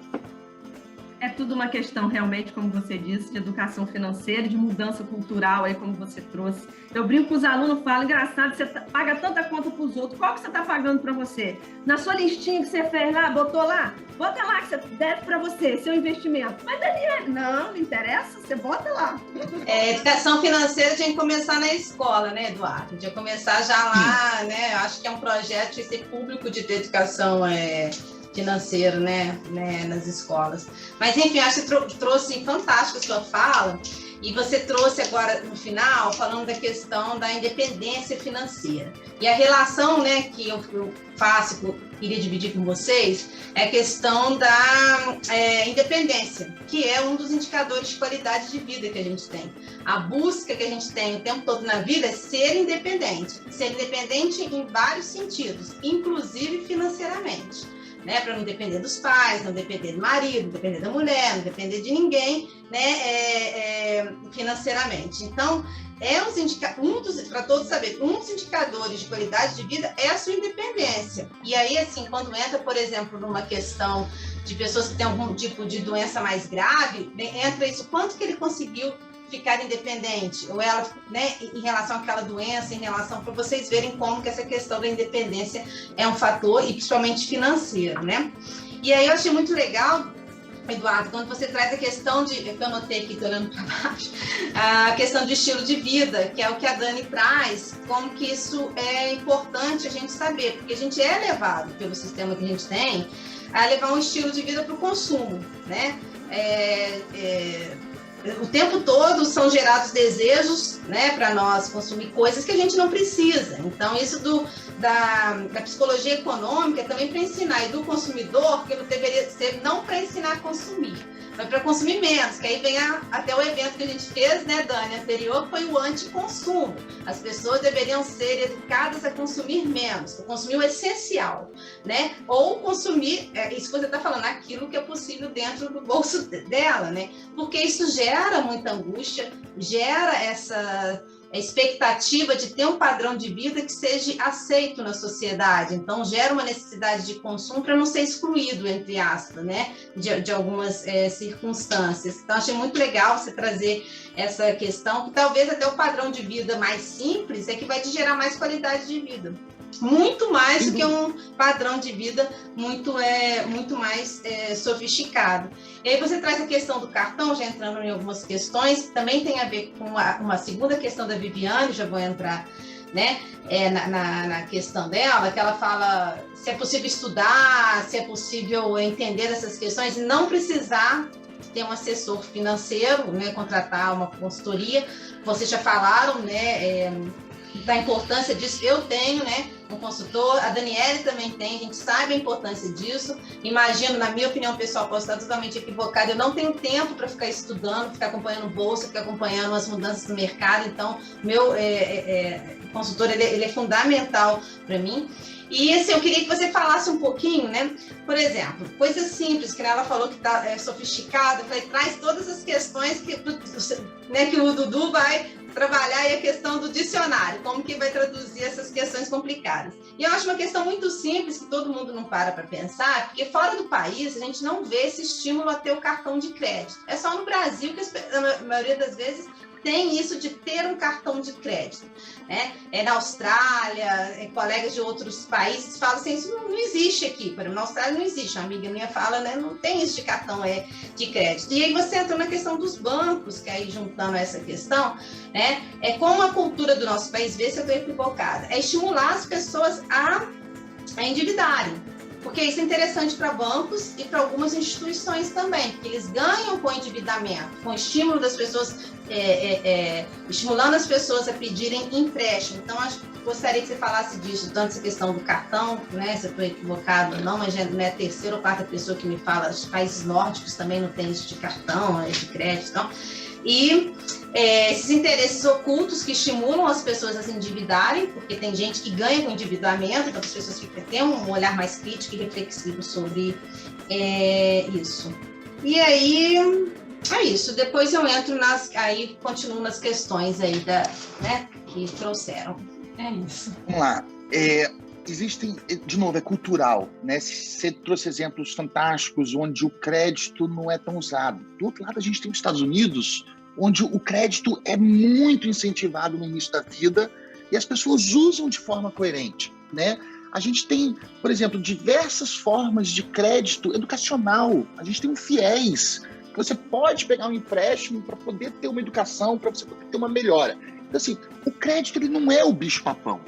É tudo uma questão, realmente, como você disse, de educação financeira, de mudança cultural, aí como você trouxe. Eu brinco com os alunos, falo, engraçado, você paga tanta conta para os outros, qual que você está pagando para você? Na sua listinha que você fez lá, botou lá? Bota lá que você deve para você, seu investimento. Mas, Daniele, não interessa, você bota lá. Educação financeira tinha que começar na escola, né, Eduardo? Tinha que começar já lá, né? Acho que é um projeto esse público de educação financeiro, né, nas escolas. Mas, enfim, acho que trouxe fantástico a sua fala, e você trouxe agora, no final, falando da questão da independência financeira. E a relação, né, que eu faço, queria dividir com vocês, é a questão da independência, que é um dos indicadores de qualidade de vida que a gente tem. A busca que a gente tem o tempo todo na vida é ser independente em vários sentidos, inclusive financeiramente. Né, para não depender dos pais, não depender do marido, não depender da mulher, não depender de ninguém, né, financeiramente. Então, para todos saberem, um dos indicadores de qualidade de vida é a sua independência. E aí, assim, quando entra, por exemplo, numa questão de pessoas que têm algum tipo de doença mais grave, entra isso, quanto que ele conseguiu ficar independente, ou ela, né, em relação àquela doença, em relação, para vocês verem como que essa questão da independência é um fator, e principalmente financeiro, né? E aí eu achei muito legal, Eduardo, quando você traz a questão de, eu anotei aqui, estou olhando para baixo, a questão de estilo de vida, que é o que a Dani traz, como que isso é importante a gente saber, porque a gente é levado pelo sistema que a gente tem a levar um estilo de vida para o consumo, né? O tempo todo são gerados desejos, né, para nós consumir coisas que a gente não precisa. Então, isso da psicologia econômica é também para ensinar, e do consumidor, que deveria ser não para ensinar a consumir, mas para consumir menos, que aí vem até o evento que a gente fez, né, Dani, anterior, que foi o anticonsumo. As pessoas deveriam ser educadas a consumir menos, consumir o essencial, né? Ou consumir, isso que você está falando, aquilo que é possível dentro do bolso dela, né? Porque isso gera muita angústia, gera essa expectativa de ter um padrão de vida que seja aceito na sociedade. Então, gera uma necessidade de consumo para não ser excluído, entre aspas, né, de algumas circunstâncias. Então, achei muito legal você trazer essa questão, que talvez até o padrão de vida mais simples é que vai te gerar mais qualidade de vida. Muito mais do que um padrão de vida muito mais sofisticado. E aí você traz a questão do cartão, já entrando em algumas questões, também tem a ver com uma segunda questão da Viviane, já vou entrar, né, na questão dela, que ela fala se é possível estudar, se é possível entender essas questões e não precisar ter um assessor financeiro, né, contratar uma consultoria. Vocês já falaram, né, da importância disso. Eu tenho, né, um consultor, a Daniele também tem, a gente sabe a importância disso. Imagino, na minha opinião pessoal, posso estar totalmente equivocada, eu não tenho tempo para ficar estudando, ficar acompanhando bolsa, ficar acompanhando as mudanças do mercado, então meu consultor ele é fundamental para mim. E assim, eu queria que você falasse um pouquinho, né? Por exemplo, coisas simples, que ela falou que está sofisticada, traz todas as questões que o Dudu vai trabalhar, e a questão do dicionário, como que vai traduzir essas questões complicadas. E eu acho uma questão muito simples, que todo mundo não para pensar, porque fora do país a gente não vê esse estímulo a ter o cartão de crédito. É só no Brasil que a maioria das vezes tem isso de ter um cartão de crédito, né? Na Austrália, colegas de outros países falam assim, isso não existe aqui. Por exemplo, na Austrália não existe. Uma amiga minha fala, né? Não tem isso de cartão de crédito. E aí você entra na questão dos bancos, que aí juntando essa questão, né? Como a cultura do nosso país, vê se eu estou equivocada, é estimular as pessoas a endividarem. Porque isso é interessante para bancos e para algumas instituições também, porque eles ganham com o endividamento, com o estímulo das pessoas, estimulando as pessoas a pedirem empréstimo. Então, gostaria que você falasse disso, tanto essa questão do cartão, né, se eu estou equivocado ou não, mas já não é a terceira ou quarta pessoa que me fala, os países nórdicos também não têm isso de cartão, de crédito, então. E esses interesses ocultos que estimulam as pessoas a se endividarem, porque tem gente que ganha com endividamento, então as pessoas ficam tendo um olhar mais crítico e reflexivo sobre isso. E aí, é isso. Depois eu entro aí continuo nas questões aí né, que trouxeram. É isso. Vamos lá. Existem, de novo, é cultural, né? Você trouxe exemplos fantásticos onde o crédito não é tão usado. Do outro lado, a gente tem os Estados Unidos, onde o crédito é muito incentivado no início da vida e as pessoas usam de forma coerente, né? A gente tem, por exemplo, diversas formas de crédito educacional. A gente tem um FIES, que você pode pegar um empréstimo para poder ter uma educação, para você poder ter uma melhora. Então, assim, o crédito ele não é o bicho-papão.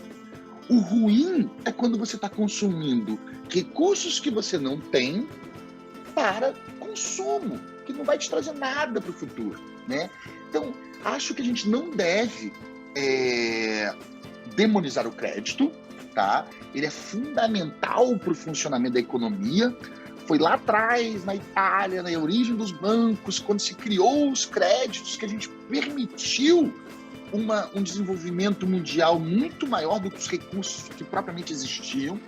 O ruim é quando você está consumindo recursos que você não tem para consumo, que não vai te trazer nada para o futuro, né? Então, acho que a gente não deve demonizar o crédito, tá? Ele é fundamental para o funcionamento da economia. Foi lá atrás, na Itália, na origem dos bancos, quando se criou os créditos, que a gente permitiu um desenvolvimento mundial muito maior do que os recursos que propriamente existiam,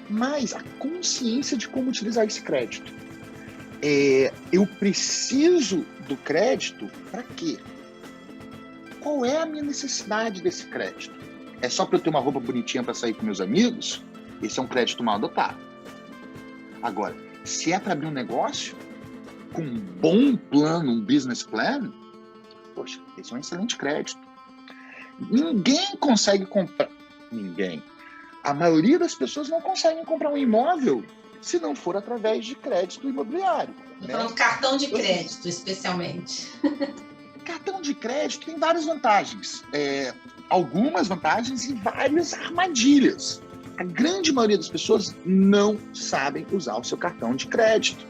mas a consciência de como utilizar esse crédito. Eu preciso do crédito para quê? Qual é a minha necessidade desse crédito? É só para eu ter uma roupa bonitinha para sair com meus amigos? Esse é um crédito mal adotado. Agora, se é para abrir um negócio, com um bom plano, um business plan, poxa, esse é um excelente crédito. Ninguém consegue comprar. Ninguém. A maioria das pessoas não conseguem comprar um imóvel se não for através de crédito imobiliário. Né? Falando cartão de crédito, especialmente. Cartão de crédito tem várias vantagens. Algumas vantagens e várias armadilhas. A grande maioria das pessoas não sabem usar o seu cartão de crédito,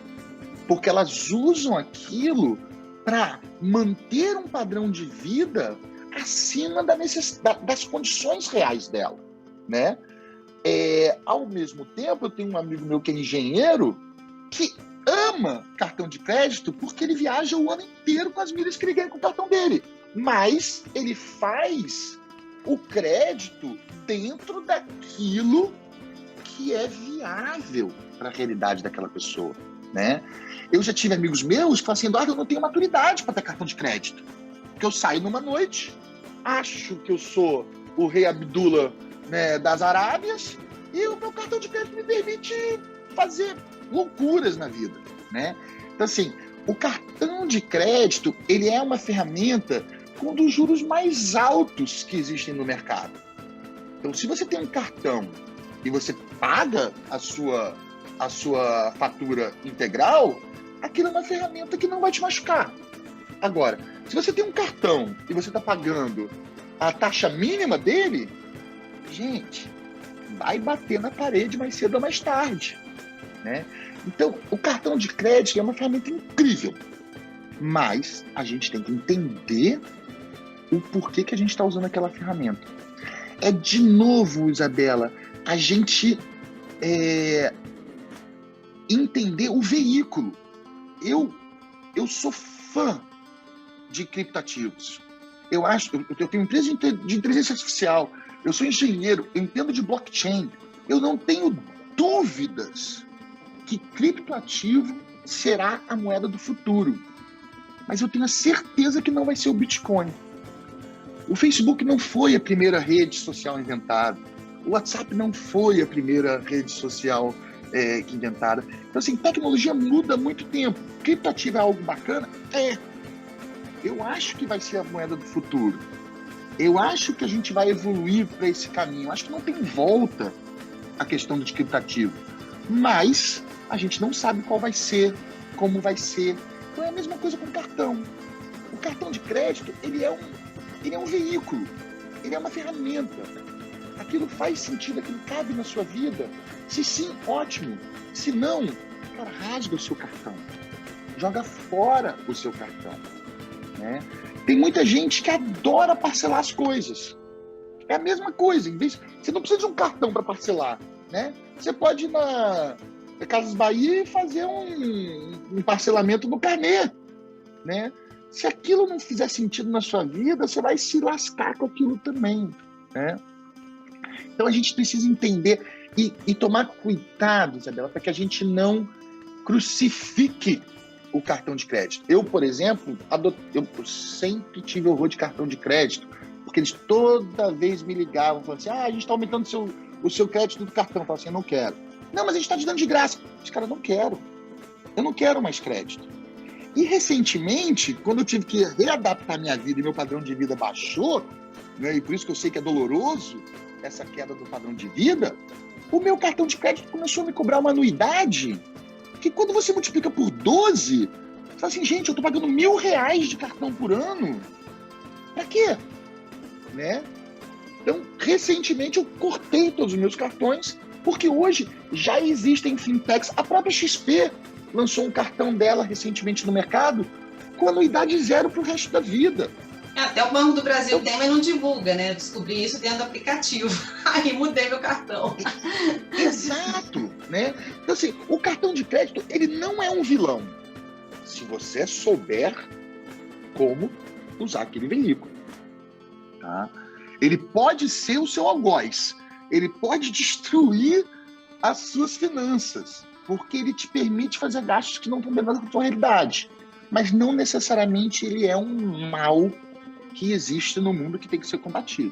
porque elas usam aquilo para manter um padrão de vida acima das condições reais dela, né? Ao mesmo tempo, eu tenho um amigo meu que é engenheiro que ama cartão de crédito porque ele viaja o ano inteiro com as milhas que ele ganha com o cartão dele, mas ele faz o crédito dentro daquilo que é viável para a realidade daquela pessoa, né? Eu já tive amigos meus que falam assim, Eduardo, eu não tenho maturidade para ter cartão de crédito, porque eu saio numa noite, acho que eu sou o rei Abdullah, né, das Arábias, e o meu cartão de crédito me permite fazer loucuras na vida, né? Então, assim, o cartão de crédito, ele é uma ferramenta com um dos juros mais altos que existem no mercado. Então, se você tem um cartão e você paga a sua fatura integral, aquilo é uma ferramenta que não vai te machucar. Agora, se você tem um cartão e você está pagando a taxa mínima dele, gente, vai bater na parede mais cedo ou mais tarde, né? Então, o cartão de crédito é uma ferramenta incrível, mas a gente tem que entender o porquê que a gente está usando aquela ferramenta. De novo, Isabela, a gente entender o veículo. Eu sou fã de criptativos. Eu tenho empresa de inteligência artificial, eu sou engenheiro, eu entendo de blockchain. Eu não tenho dúvidas que criptoativo será a moeda do futuro. Mas eu tenho a certeza que não vai ser o Bitcoin. O Facebook não foi a primeira rede social inventada. O WhatsApp não foi a primeira rede social inventada. Então, assim, tecnologia muda há muito tempo. Criptoativo é algo bacana? Eu acho que vai ser a moeda do futuro. Eu acho que a gente vai evoluir para esse caminho. Eu acho que não tem volta a questão do descriptativo. Mas a gente não sabe qual vai ser, como vai ser. Então é a mesma coisa com o cartão. O cartão de crédito, ele é um veículo. Ele é uma ferramenta. Aquilo faz sentido, aquilo cabe na sua vida. Se sim, ótimo. Se não, cara, rasga o seu cartão. Joga fora o seu cartão. Né? Tem muita gente que adora parcelar as coisas. É a mesma coisa. Você não precisa de um cartão para parcelar. Né? Você pode ir na Casas Bahia e fazer um parcelamento no carnê. Né? Se aquilo não fizer sentido na sua vida, você vai se lascar com aquilo também. Né? Então a gente precisa entender e tomar cuidado, Isabela, para que a gente não crucifique o cartão de crédito. Eu, por exemplo, eu sempre tive horror de cartão de crédito, porque eles toda vez me ligavam, falando assim, a gente está aumentando o seu crédito do cartão. Eu falava assim, eu não quero. Não, mas a gente está te dando de graça. Os caras, não quero. Eu não quero mais crédito. E recentemente, quando eu tive que readaptar minha vida e meu padrão de vida baixou, né, e por isso que eu sei que é doloroso essa queda do padrão de vida, o meu cartão de crédito começou a me cobrar uma anuidade que quando você multiplica por 12, você fala assim, gente, eu tô pagando R$1.000 de cartão por ano. Pra quê? Né? Então, recentemente eu cortei todos os meus cartões, porque hoje já existem fintechs. A própria XP lançou um cartão dela recentemente no mercado com anuidade zero pro resto da vida. Até o Banco do Brasil tem, mas não divulga, né? Eu descobri isso dentro do aplicativo. Aí mudei meu cartão. Exato, né? Então, assim, o cartão de crédito, ele não é um vilão. Se você souber como usar aquele veículo. Tá? Ele pode ser o seu algoz. Ele pode destruir as suas finanças, porque ele te permite fazer gastos que não estão dentro da sua realidade. Mas não necessariamente ele é um mal que existe no mundo que tem que ser combatido.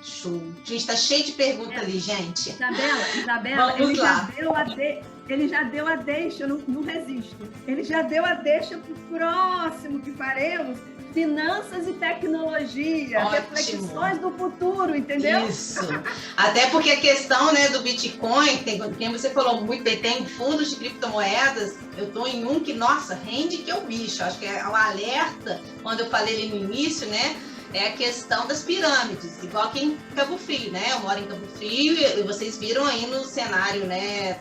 Show. Gente, tá cheio de perguntas ali, gente. Isabela, ele já deu a deixa, eu não resisto. Ele já deu a deixa para o próximo que faremos, finanças e tecnologia, Ótimo. Reflexões do futuro, entendeu? Isso. Até porque a questão, né, do Bitcoin, quem você falou muito bem, tem fundos de criptomoedas, eu tô em um que, nossa, rende que é o bicho. Acho que é o alerta, quando eu falei ali no início, né, é a questão das pirâmides, igual aqui em Cabo Frio, né? Eu moro em Cabo Frio e vocês viram aí no cenário, né,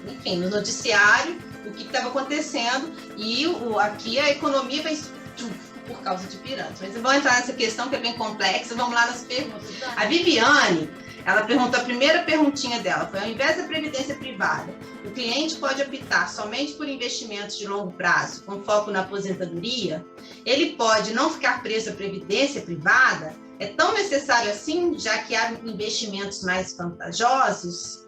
enfim, no noticiário, o que estava acontecendo e aqui a economia vai por causa de pirâmides. Mas vamos entrar nessa questão que é bem complexa, vamos lá nas perguntas. A Viviane, ela perguntou, a primeira perguntinha dela foi, ao invés da previdência privada, o cliente pode optar somente por investimentos de longo prazo, com foco na aposentadoria? Ele pode não ficar preso à previdência privada? É tão necessário assim, já que há investimentos mais vantajosos?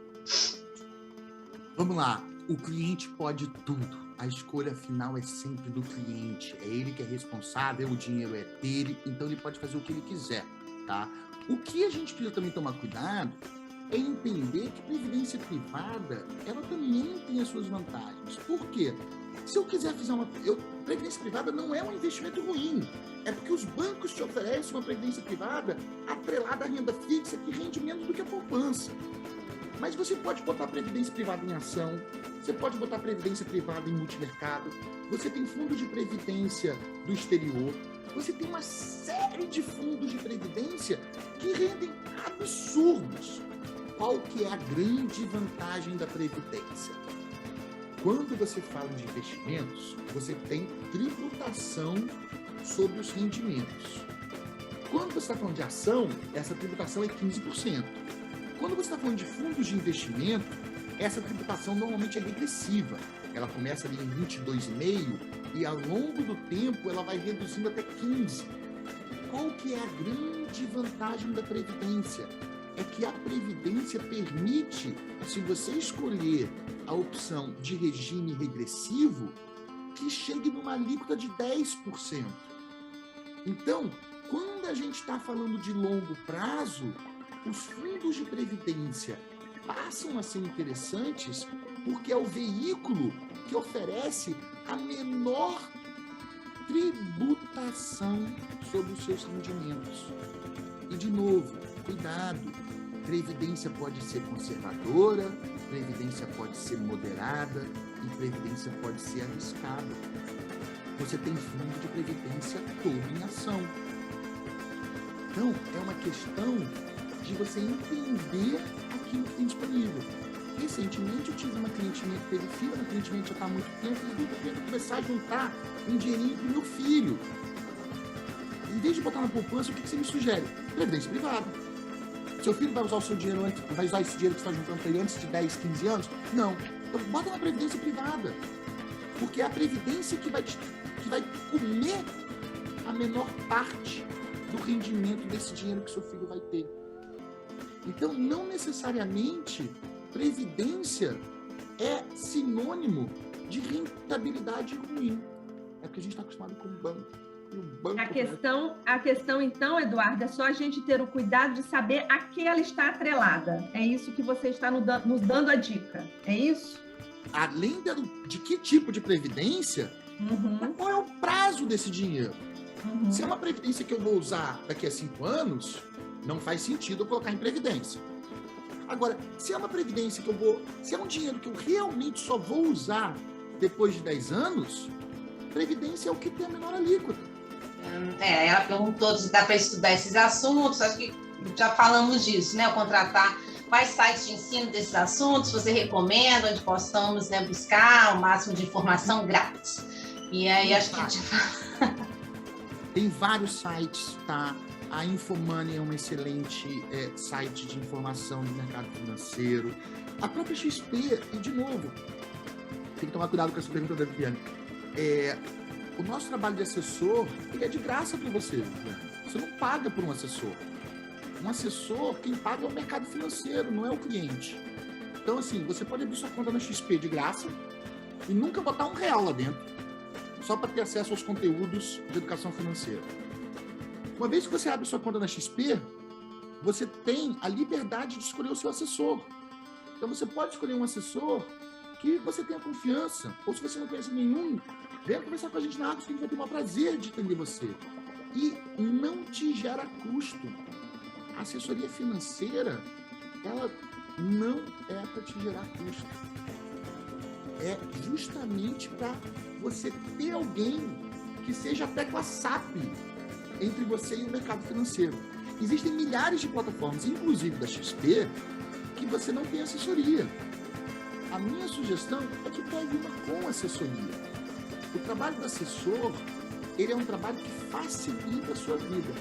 Vamos lá, o cliente pode tudo. A escolha final é sempre do cliente. É ele que é responsável, o dinheiro é dele, então ele pode fazer o que ele quiser, tá? O que a gente precisa também tomar cuidado é entender que previdência privada, ela também tem as suas vantagens. Por quê? Se eu quiser fazer previdência privada não é um investimento ruim. É porque os bancos te oferecem uma previdência privada atrelada à renda fixa que rende menos do que a poupança. Mas você pode botar previdência privada em ação, você pode botar previdência privada em multimercado, você tem fundos de previdência do exterior, você tem uma série de fundos de previdência que rendem absurdos. Qual que é a grande vantagem da previdência? Quando você fala de investimentos, você tem tributação sobre os rendimentos. Quando você está falando de ação, essa tributação é 15%. Quando você está falando de fundos de investimento, essa tributação normalmente é regressiva. Ela começa ali em 22,5% e ao longo do tempo ela vai reduzindo até 15%. Qual que é a grande vantagem da Previdência? É que a Previdência permite, se você escolher a opção de regime regressivo, que chegue numa alíquota de 10%. Então, quando a gente está falando de longo prazo, os fundos de previdência passam a ser interessantes porque é o veículo que oferece a menor tributação sobre os seus rendimentos. E, de novo, cuidado. Previdência pode ser conservadora, previdência pode ser moderada e previdência pode ser arriscada. Você tem fundo de previdência todo em ação. Então, é uma questão de você entender aquilo que tem disponível. Recentemente, eu tive uma cliente minha que teve filho, uma cliente minha que já está há muito tempo, e eu tento começar a juntar um dinheirinho para o meu filho. Em vez de botar na poupança, o que você me sugere? Previdência privada. Seu filho vai usar o seu dinheiro antes, vai usar esse dinheiro que você está juntando para ele antes de 10, 15 anos? Não. Então, bota na previdência privada. Porque é a previdência que vai comer a menor parte do rendimento desse dinheiro que seu filho vai ter. Então, não necessariamente previdência é sinônimo de rentabilidade ruim. É porque a gente está acostumado com o banco. E o banco a questão, então, Eduardo, é só a gente ter o cuidado de saber a que ela está atrelada. É isso que você está nos dando a dica. É isso? Além de que tipo de previdência, qual é o prazo desse dinheiro? Se é uma previdência que eu vou usar daqui a 5 anos, não faz sentido eu colocar em previdência. Agora, se é uma previdência se é um dinheiro que eu realmente só vou usar depois de 10 anos, previdência é o que tem a menor alíquota. Ela perguntou se dá para estudar esses assuntos, acho que já falamos disso, né? Contratar quais sites de ensino desses assuntos você recomenda, onde possamos, né, buscar o máximo de informação grátis. E aí acho que a gente tem vários sites, tá? A Infomoney é um excelente site de informação do mercado financeiro. A própria XP, e de novo, tem que tomar cuidado com essa pergunta da Viviane. O nosso trabalho de assessor, ele é de graça para você. Você não paga por um assessor. Um assessor, quem paga é o mercado financeiro, não é o cliente. Então, assim, você pode abrir sua conta na XP de graça e nunca botar R$1 lá dentro, só para ter acesso aos conteúdos de educação financeira. Uma vez que você abre sua conta na XP, você tem a liberdade de escolher o seu assessor. Então, você pode escolher um assessor que você tenha confiança, ou se você não conhece nenhum, venha conversar com a gente na Arcos, que a gente vai ter o maior prazer de atender você. E não te gera custo. A assessoria financeira, ela não é para te gerar custo. É justamente para você ter alguém que seja a tecla SAP entre você e o mercado financeiro. Existem milhares de plataformas, inclusive da XP, que você não tem assessoria. A minha sugestão é que pegue uma com assessoria. O trabalho do assessor, ele é um trabalho que facilita a sua vida.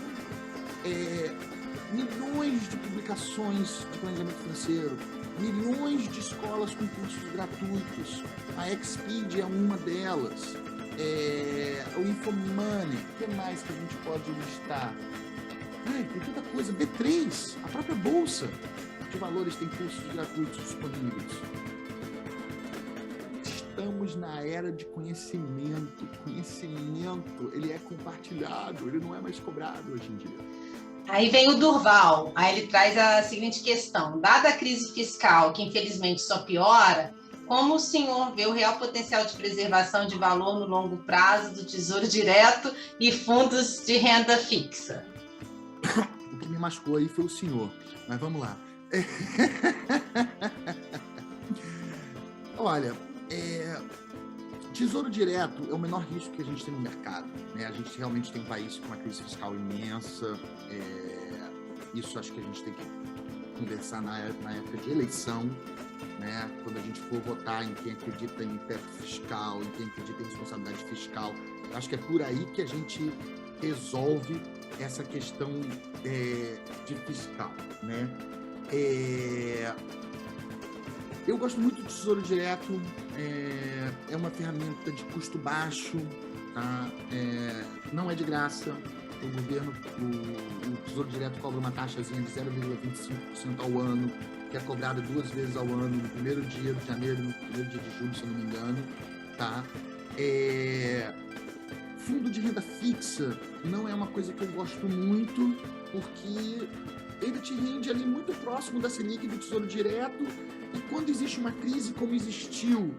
Milhões de publicações de planejamento financeiro, milhões de escolas com cursos gratuitos. A Expedia é uma delas. O Infomoney, o que mais que a gente pode listar? Tem tanta coisa. B3, a própria Bolsa de Valores tem cursos gratuitos disponíveis. Estamos na era de conhecimento. Conhecimento, ele é compartilhado, ele não é mais cobrado hoje em dia. Aí vem o Durval, aí ele traz a seguinte questão. Dada a crise fiscal, que infelizmente só piora, como o senhor vê o real potencial de preservação de valor no longo prazo do Tesouro Direto e fundos de renda fixa? O que me machucou aí foi o senhor, mas vamos lá. Olha, Tesouro Direto é o menor risco que a gente tem no mercado, né? A gente realmente tem um país com uma crise fiscal imensa. Isso acho que a gente tem que conversar na época de eleição, né? Quando a gente for votar em quem acredita em teto fiscal, em quem acredita em responsabilidade fiscal. Acho que é por aí que a gente resolve essa questão de fiscal, né? Eu gosto muito do Tesouro Direto, é uma ferramenta de custo baixo, tá? Não é de graça. O governo, o Tesouro Direto cobra uma taxazinha de 0,25% ao ano, que é cobrada 2 vezes ao ano, no primeiro dia de janeiro e no primeiro dia de julho, se eu não me engano, tá? Fundo de renda fixa não é uma coisa que eu gosto muito, porque ele te rende ali muito próximo da Selic do Tesouro Direto, e quando existe uma crise como existiu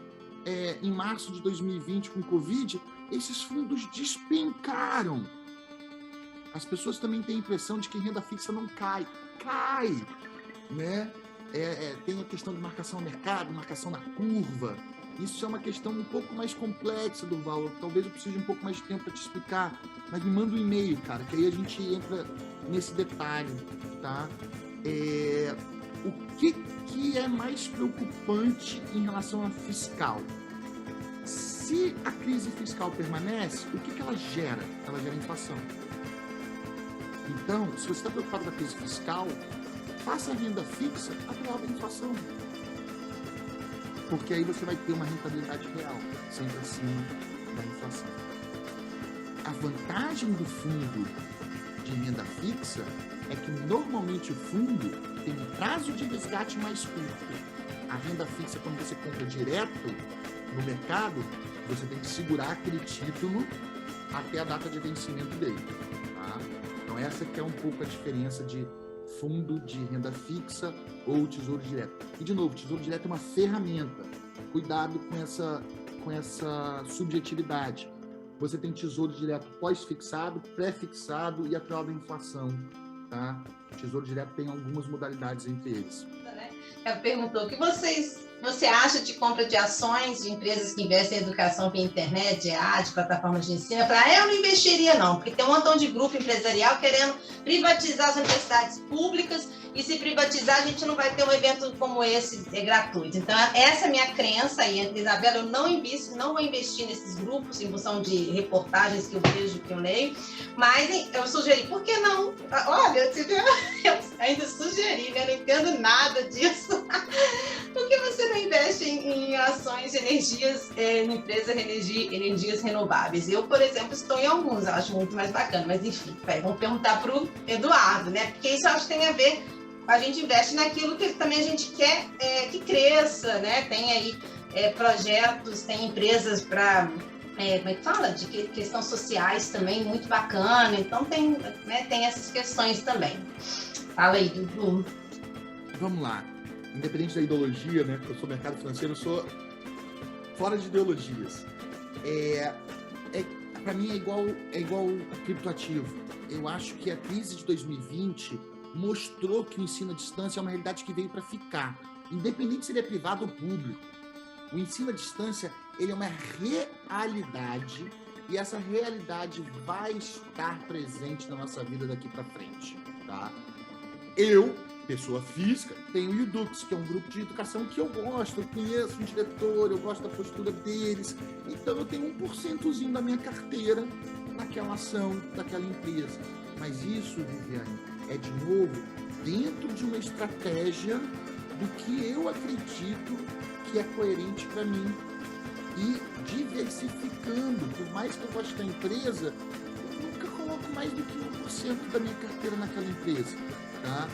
em março de 2020 com o Covid, esses fundos despencaram. As pessoas também têm a impressão de que renda fixa não cai. Cai, né? Tem a questão de marcação ao mercado, marcação na curva. Isso é uma questão um pouco mais complexa, Durval. Talvez eu precise de um pouco mais de tempo para te explicar. Mas me manda um e-mail, cara, que aí a gente entra nesse detalhe, tá? O que é mais preocupante em relação ao fiscal? Se a crise fiscal permanece, o que ela gera? Ela gera inflação. Então, se você está preocupado com a crise fiscal, faça a renda fixa atrelada à inflação. Porque aí você vai ter uma rentabilidade real, sempre acima da inflação. A vantagem do fundo de renda fixa é que normalmente o fundo tem um prazo de resgate mais curto. A renda fixa, quando você compra direto no mercado, você tem que segurar aquele título até a data de vencimento dele. Tá? Então essa que é um pouco a diferença de fundo de renda fixa ou tesouro direto. E de novo, tesouro direto é uma ferramenta. Cuidado com essa subjetividade. Você tem tesouro direto pós-fixado, pré-fixado e atrelado à inflação. Tá? O tesouro direto tem algumas modalidades entre eles. Ela perguntou o que você acha de compra de ações de empresas que investem em educação via internet, de plataformas de ensino? Eu falei, eu não investiria não, porque tem um montão de grupo empresarial querendo privatizar as universidades públicas, e se privatizar, a gente não vai ter um evento como esse gratuito. Então, essa é a minha crença aí, entre Isabela, eu não vou investir nesses grupos em função de reportagens que eu vejo, que eu leio, mas eu sugeri, por que não? Olha, eu ainda sugeri, né? Eu não entendo nada disso. Por que você não investe em ações de energias, em empresas de energias renováveis? Eu, por exemplo, estou em alguns, eu acho muito mais bacana, mas enfim, vamos perguntar para o Eduardo, né? Porque isso eu acho que tem a ver, a gente investe naquilo que também a gente quer que cresça, né? Tem aí projetos, tem empresas para, como é que fala? De questões sociais também, muito bacana, então tem essas questões também. Fala aí, Dudu. Vamos lá. Independente da ideologia, né? Eu sou mercado financeiro, eu sou fora de ideologias. Para mim é igual criptoativo. Eu acho que a crise de 2020 mostrou que o ensino à distância é uma realidade que veio para ficar, independente se ele é privado ou público. O ensino à distância, ele é uma realidade e essa realidade vai estar presente na nossa vida daqui para frente, tá? Eu, pessoa física, tenho o Udux, que é um grupo de educação que eu gosto, eu conheço o diretor, eu gosto da postura deles, então eu tenho 1%zinho da minha carteira naquela ação, daquela empresa. Mas isso, Viviane, é de novo dentro de uma estratégia do que eu acredito que é coerente para mim e diversificando. Por mais que eu goste da empresa, eu nunca coloco mais do que 1% da minha carteira naquela empresa, tá?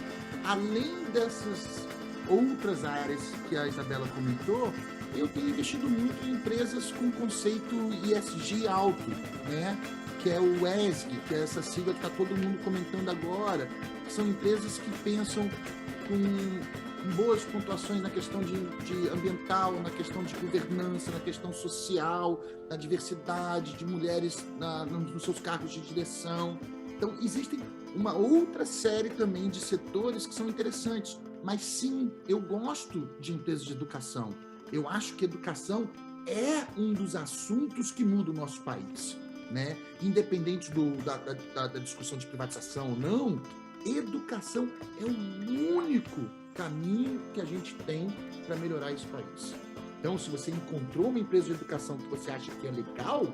Além dessas outras áreas que a Isabela comentou, eu tenho investido muito em empresas com conceito ESG alto, né? Que é o ESG, que é essa sigla que está todo mundo comentando agora. São empresas que pensam com boas pontuações na questão de ambiental, na questão de governança, na questão social, na diversidade de mulheres nos seus cargos de direção. Então, existem uma outra série também de setores que são interessantes. Mas sim, eu gosto de empresas de educação. Eu acho que educação é um dos assuntos que muda o nosso país, né? Independente da discussão de privatização ou não, educação é o único caminho que a gente tem para melhorar esse país. Então, se você encontrou uma empresa de educação que você acha que é legal,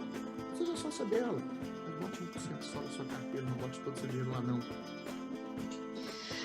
seja sócia dela. Mas bote 1% só da sua carteira, não bote todo o seu dinheiro lá, não.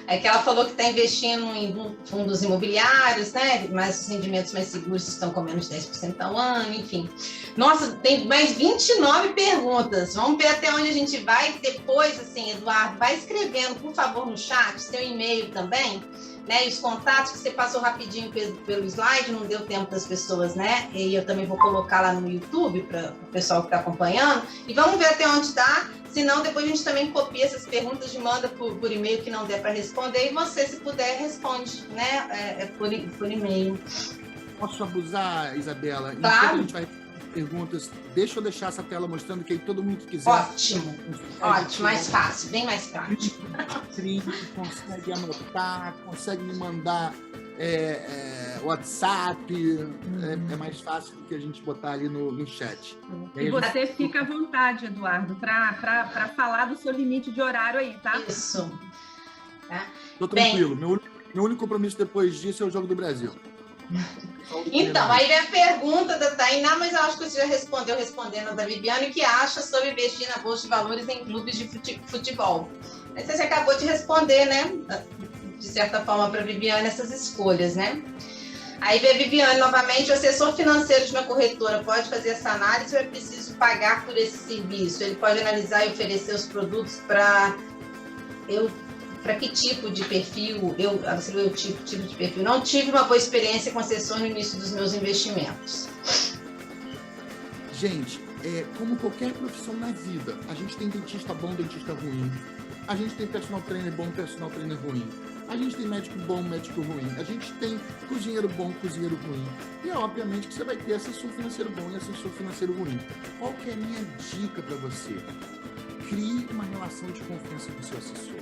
É que ela falou que está investindo em fundos imobiliários, né? Mas os rendimentos mais seguros estão com menos de 10% ao ano, enfim. Nossa, tem mais 29 perguntas. Vamos ver até onde a gente vai. Depois, assim, Eduardo, vai escrevendo, por favor, no chat, seu e-mail também, né? E os contatos que você passou rapidinho pelo slide, não deu tempo das pessoas, né? E eu também vou colocar lá no YouTube para o pessoal que está acompanhando. E vamos ver até onde dá. Se não, depois a gente também copia essas perguntas e manda por e-mail que não der para responder. E você, se puder, responde, né? Por e-mail. Posso abusar, Isabela? Claro. Enquanto a gente vai perguntas. Deixa eu deixar essa tela mostrando que aí todo mundo que quiser... Ótimo, mais fácil, bem mais prático. Consegue anotar, consegue me mandar WhatsApp, é mais fácil do que a gente botar ali no chat. E você fica à vontade, Eduardo, para falar do seu limite de horário aí, tá? Isso. Tá? Tô tranquilo. Meu único compromisso depois disso é o Jogo do Brasil. Então, aí vem a pergunta da Tainá, mas eu acho que você já respondeu respondendo a da Viviane, o que acha sobre investir na Bolsa de Valores em clubes de futebol. Aí você acabou de responder, né? De certa forma, para a Viviane, essas escolhas, né? Aí vem a Viviane novamente, o assessor financeiro de uma corretora pode fazer essa análise ou é preciso pagar por esse serviço? Ele pode analisar e oferecer os produtos para que tipo de perfil, você vê o tipo de perfil. Não tive uma boa experiência com assessor no início dos meus investimentos. Gente, como qualquer profissão na vida, a gente tem dentista bom, dentista ruim. A gente tem personal trainer bom, personal trainer ruim. A gente tem médico bom, médico ruim. A gente tem cozinheiro bom, cozinheiro ruim. E obviamente que você vai ter assessor financeiro bom e assessor financeiro ruim. Qual que é a minha dica para você? Crie uma relação de confiança com o seu assessor.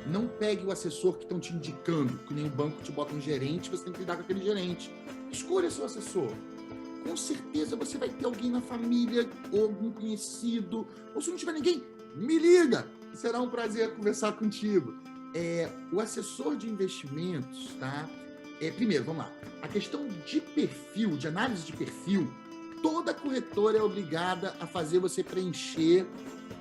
Não pegue o assessor que estão te indicando, que nem o banco te bota um gerente, você tem que lidar com aquele gerente. Escolha seu assessor. Com certeza você vai ter alguém na família, ou algum conhecido, ou se não tiver ninguém, me liga. Será um prazer conversar contigo. O assessor de investimentos, tá? Primeiro, vamos lá. A questão de perfil, de análise de perfil, toda corretora é obrigada a fazer você preencher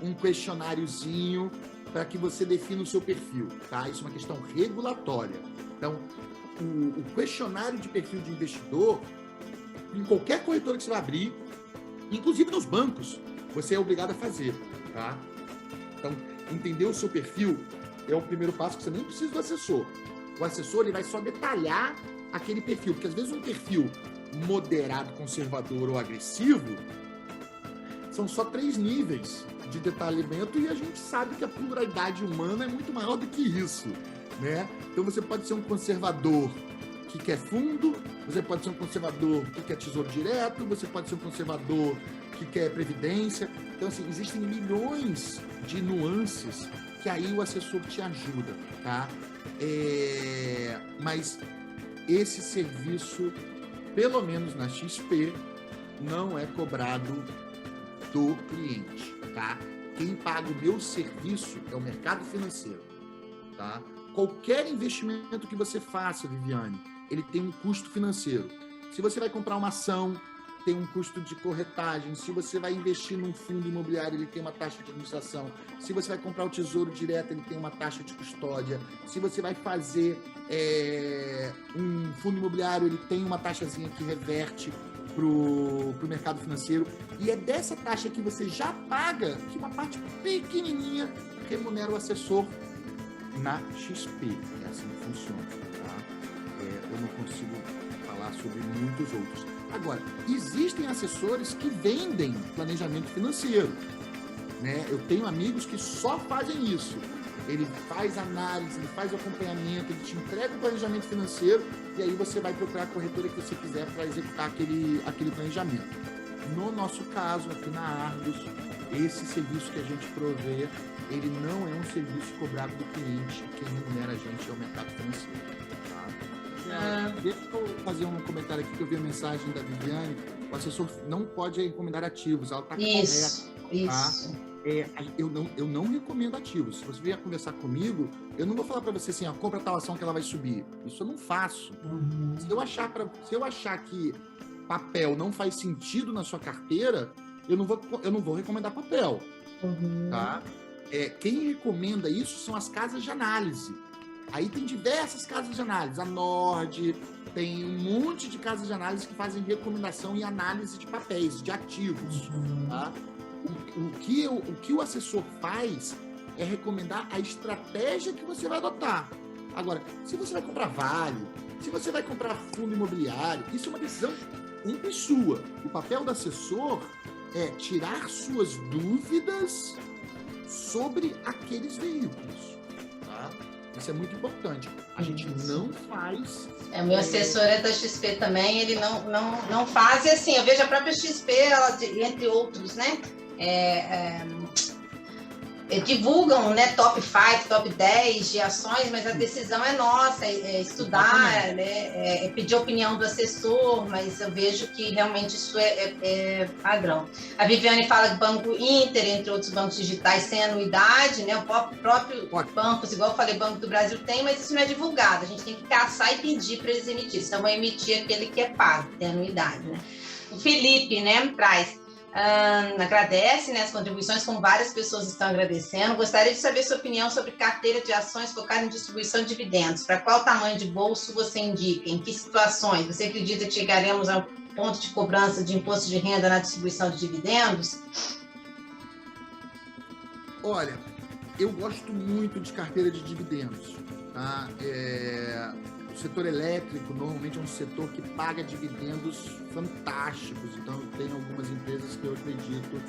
um questionáriozinho para que você defina o seu perfil, tá? Isso é uma questão regulatória. Então, o questionário de perfil de investidor, em qualquer corretora que você vai abrir, inclusive nos bancos, você é obrigado a fazer, tá? Então, entender o seu perfil é o primeiro passo, que você nem precisa do assessor. O assessor, ele vai só detalhar aquele perfil, porque às vezes um perfil moderado, conservador ou agressivo são só 3 níveis de detalhamento e a gente sabe que a pluralidade humana é muito maior do que isso, né? Então você pode ser um conservador que quer fundo, você pode ser um conservador que quer tesouro direto, você pode ser um conservador que quer previdência. Então, assim, existem milhões de nuances que aí o assessor te ajuda, tá? Mas esse serviço, pelo menos na XP, não é cobrado do cliente, tá? Quem paga o meu serviço é o mercado financeiro, tá? Qualquer investimento que você faça, Viviane, ele tem um custo financeiro. Se você vai comprar uma ação, tem um custo de corretagem. Se você vai investir num fundo imobiliário, ele tem uma taxa de administração. Se você vai comprar o tesouro direto, ele tem uma taxa de custódia. Se você vai fazer um fundo imobiliário, ele tem uma taxazinha que reverte para o mercado financeiro. E é dessa taxa que você já paga que uma parte pequenininha remunera o assessor na XP. É assim que funciona, tá? Eu não consigo falar sobre muitos outros. Agora, existem assessores que vendem planejamento financeiro, né? Eu tenho amigos que só fazem isso. Ele faz análise, ele faz acompanhamento, ele te entrega o planejamento financeiro e aí você vai procurar a corretora que você quiser para executar aquele planejamento. No nosso caso, aqui na Argos, esse serviço que a gente provê, ele não é um serviço cobrado do cliente. Quem remunera a gente é o mercado financeiro. Deixa eu fazer um comentário aqui que eu vi a mensagem da Viviane. O assessor não pode recomendar ativos, ela está correta. Isso. Tá? Eu não recomendo ativos. Se você vier conversar comigo, eu não vou falar para você assim, compra tal ação que ela vai subir. Isso eu não faço. Uhum. Se eu achar que papel não faz sentido na sua carteira, eu não vou recomendar papel. Uhum. Tá? Quem recomenda isso são as casas de análise. Aí tem diversas casas de análise, a Nord, tem um monte de casas de análise que fazem recomendação e análise de papéis, de ativos. Uhum. Tá? O que o assessor faz é recomendar a estratégia que você vai adotar. Agora, se você vai comprar vale, se você vai comprar fundo imobiliário, isso é uma decisão sempre sua. O papel do assessor é tirar suas dúvidas sobre aqueles veículos. Tá? Isso é muito importante. A gente não faz... O meu assessor é da XP também, ele não faz, e assim, eu vejo a própria XP, ela, entre outros, né, divulgam, né, top 5, top 10 de ações, mas a decisão é nossa, estudar, né, pedir a opinião do assessor, mas eu vejo que realmente isso é padrão. A Viviane fala que Banco Inter, entre outros bancos digitais, sem anuidade, né, o próprio bancos, igual eu falei, Banco do Brasil tem, mas isso não é divulgado, a gente tem que caçar e pedir para eles emitirem, senão vão emitir aquele que é pago, tem anuidade, né. O Felipe, né, traz... agradece, né, as contribuições, como várias pessoas estão agradecendo. Gostaria de saber sua opinião sobre carteira de ações focada em distribuição de dividendos. Para qual tamanho de bolso você indica? Em que situações? Você acredita que chegaremos ao ponto de cobrança de imposto de renda na distribuição de dividendos? Olha, eu gosto muito de carteira de dividendos, tá? O setor elétrico normalmente é um setor que paga dividendos fantásticos, então tem algumas empresas que eu acredito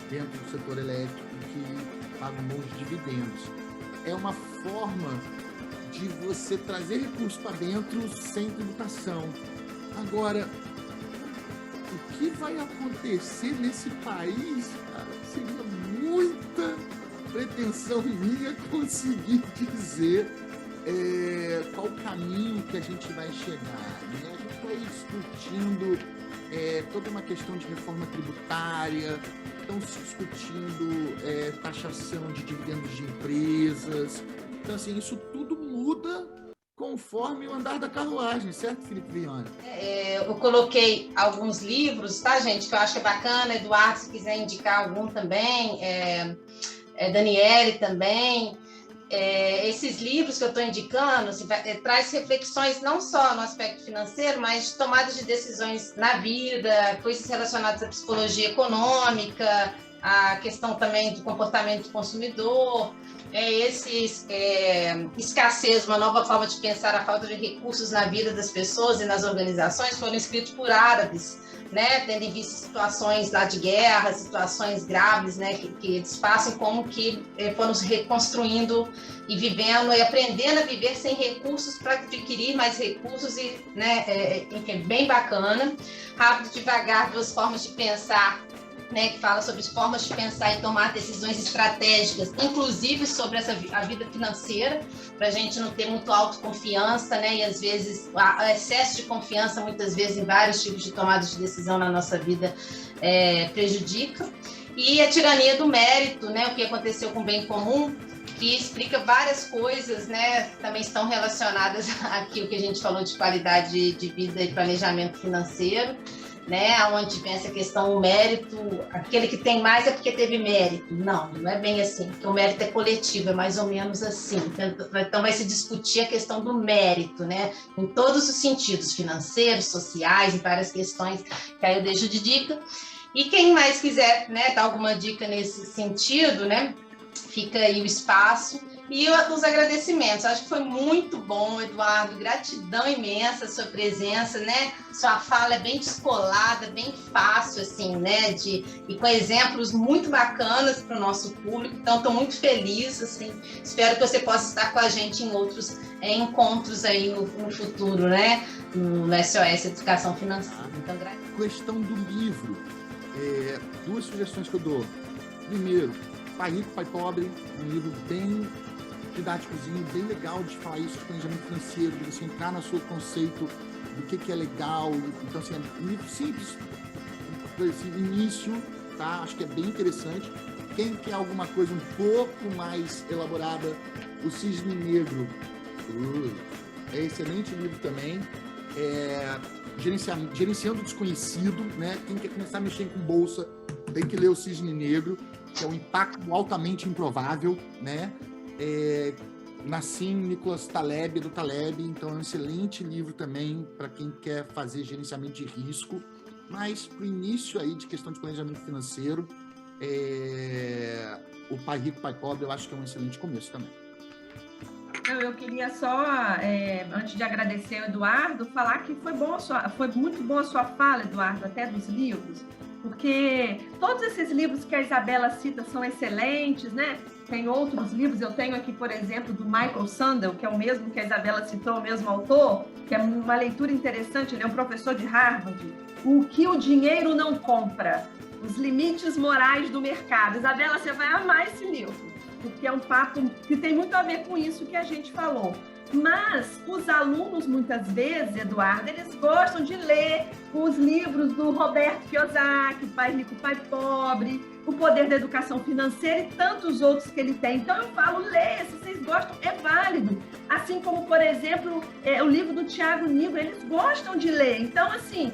dentro do setor elétrico que pagam bons dividendos. É uma forma de você trazer recursos para dentro sem tributação. Agora, o que vai acontecer nesse país, cara, seria muita pretensão minha conseguir dizer qual o caminho que a gente vai chegar, né? A gente está aí discutindo toda uma questão de reforma tributária, estão se discutindo taxação de dividendos de empresas. Então, assim, isso tudo muda conforme o andar da carruagem, certo, Felipe Viana? Eu coloquei alguns livros, tá, gente, que eu acho que é bacana. Eduardo, se quiser indicar algum também, Daniele também. Esses livros que eu estou indicando traz reflexões não só no aspecto financeiro, mas de tomadas de decisões na vida, coisas relacionadas à psicologia econômica, a questão também do comportamento do consumidor, escassez, uma nova forma de pensar a falta de recursos na vida das pessoas e nas organizações, foram escritos por árabes, né, tendo em vista situações lá de guerra, situações graves, né, que eles passam, como que foram se reconstruindo e vivendo e aprendendo a viver sem recursos para adquirir mais recursos, e, né, enfim, bem bacana. Rápido, devagar, duas formas de pensar, né, que fala sobre formas de pensar e tomar decisões estratégicas, inclusive sobre a vida financeira, para a gente não ter muito autoconfiança, né, e às vezes o excesso de confiança, muitas vezes em vários tipos de tomadas de decisão na nossa vida prejudica. E a tirania do mérito, né, o que aconteceu com o bem comum, que explica várias coisas, né, também estão relacionadas aqui o que a gente falou de qualidade de vida e planejamento financeiro, né, onde vem essa questão, o mérito, aquele que tem mais é porque teve mérito. Não é bem assim, porque o mérito é coletivo, é mais ou menos assim. Então vai se discutir a questão do mérito, né, em todos os sentidos, financeiros, sociais, em várias questões, que aí eu deixo de dica. E quem mais quiser, né, dar alguma dica nesse sentido, né, fica aí o espaço. E os agradecimentos, acho que foi muito bom, Eduardo, gratidão imensa a sua presença, né? Sua fala é bem descolada, bem fácil, assim, né? E com exemplos muito bacanas para o nosso público, então estou muito feliz, assim, espero que você possa estar com a gente em outros encontros aí no futuro, né? No SOS Educação Financeira. Então, gratidão. Questão do livro, duas sugestões que eu dou. Primeiro, Pai Rico, Pai Pobre, um livro bem didáticozinho, bem legal de falar isso de planejamento financeiro, de você entrar no seu conceito do que é legal. Então, assim, é um livro simples, esse início, tá? Acho que é bem interessante. Quem quer alguma coisa um pouco mais elaborada, O Cisne Negro, é excelente livro também. Gerenciando o Desconhecido, né? Quem quer começar a mexer com bolsa, tem que ler O Cisne Negro, que é um impacto altamente improvável, né? Nassim Nicholas Taleb, do Taleb, então é um excelente livro também para quem quer fazer gerenciamento de risco, mas para o início aí de questão de planejamento financeiro, o Pai Rico, Pai Pobre, eu acho que é um excelente começo também. Eu queria só, antes de agradecer ao Eduardo, falar que foi muito boa a sua fala, Eduardo, até dos livros, porque todos esses livros que a Isabela cita são excelentes, né? tem outros livros. Eu tenho aqui, por exemplo, do Michael Sandel, que é o mesmo que a Isabela citou, o mesmo autor, que é uma leitura interessante. Ele é um professor de Harvard. O que o dinheiro não compra, os limites morais do mercado. Isabela, você vai amar esse livro, porque é um papo que tem muito a ver com isso que a gente falou. Mas os alunos, muitas vezes, Eduardo, eles gostam de ler os livros do Roberto Kiyosaki, Pai Rico, Pai Pobre, O Poder da Educação Financeira e tantos outros que ele tem. Então, eu falo, leia, se vocês gostam, é válido. Assim como, por exemplo, o livro do Thiago Nigro, eles gostam de ler. Então, assim,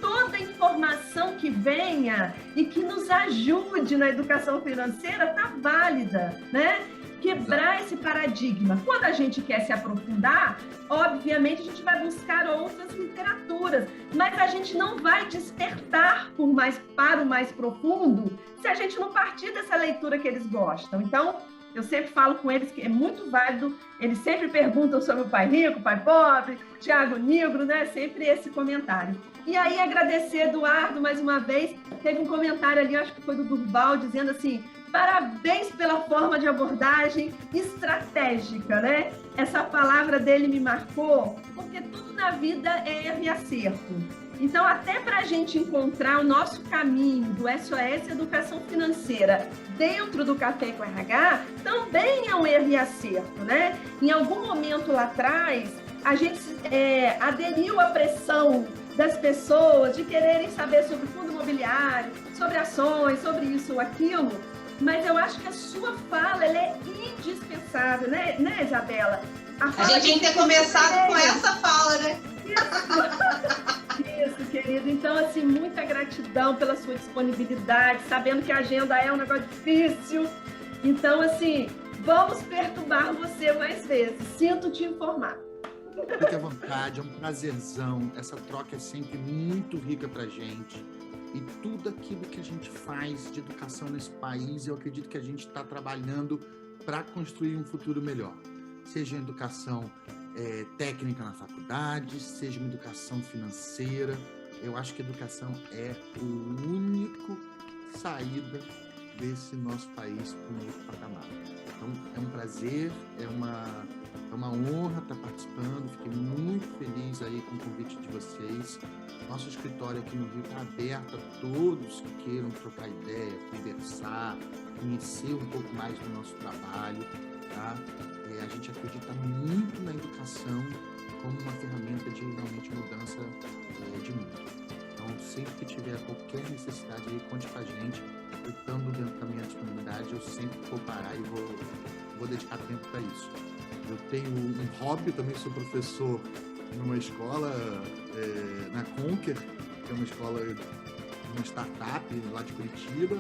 toda informação que venha e que nos ajude na educação financeira está válida, né? Quebrar esse paradigma. Quando a gente quer se aprofundar, obviamente a gente vai buscar outras literaturas, mas a gente não vai despertar para o mais profundo se a gente não partir dessa leitura que eles gostam. Então, eu sempre falo com eles que é muito válido, eles sempre perguntam sobre o Pai Rico, Pai Pobre, Thiago Nigro, né? Sempre esse comentário. E aí, agradecer, Eduardo, mais uma vez. Teve um comentário ali, acho que foi do Durval, dizendo assim: parabéns pela forma de abordagem estratégica, né? Essa palavra dele me marcou, porque tudo na vida é erro e acerto. Então, até para a gente encontrar o nosso caminho do SOS Educação Financeira dentro do Café com RH, também é um erro e acerto, né? Em algum momento lá atrás, a gente aderiu à pressão das pessoas de quererem saber sobre fundo imobiliário, sobre ações, sobre isso ou aquilo, mas eu acho que a sua fala ela é indispensável, né, Isabela? A gente tinha que ter começado com essa fala, né? Isso, querido. Então, assim, muita gratidão pela sua disponibilidade, sabendo que a agenda é um negócio difícil. Então, assim, vamos perturbar você mais vezes. Sinto te informar. Fique à vontade, é um prazerzão. Essa troca é sempre muito rica pra gente. E tudo aquilo que a gente faz de educação nesse país, eu acredito que a gente está trabalhando para construir um futuro melhor. Seja em educação técnica na faculdade, seja uma educação financeira. Eu acho que a educação é o único saída desse nosso país para um outro patamar. Então, é um prazer, é uma honra estar participando. Fiquei muito feliz aí com o convite de vocês. Nosso escritório aqui no Rio está aberto a todos que queiram trocar ideia, conversar, conhecer um pouco mais do nosso trabalho, tá? A gente acredita muito na educação como uma ferramenta de realmente mudança de mundo. Então, sempre que tiver qualquer necessidade, aí, conte com a gente. Eu estando dentro da minha disponibilidade, eu sempre vou parar e vou dedicar tempo para isso. Eu tenho um hobby, também sou professor numa escola, na Conquer, que é uma escola, uma startup lá de Curitiba.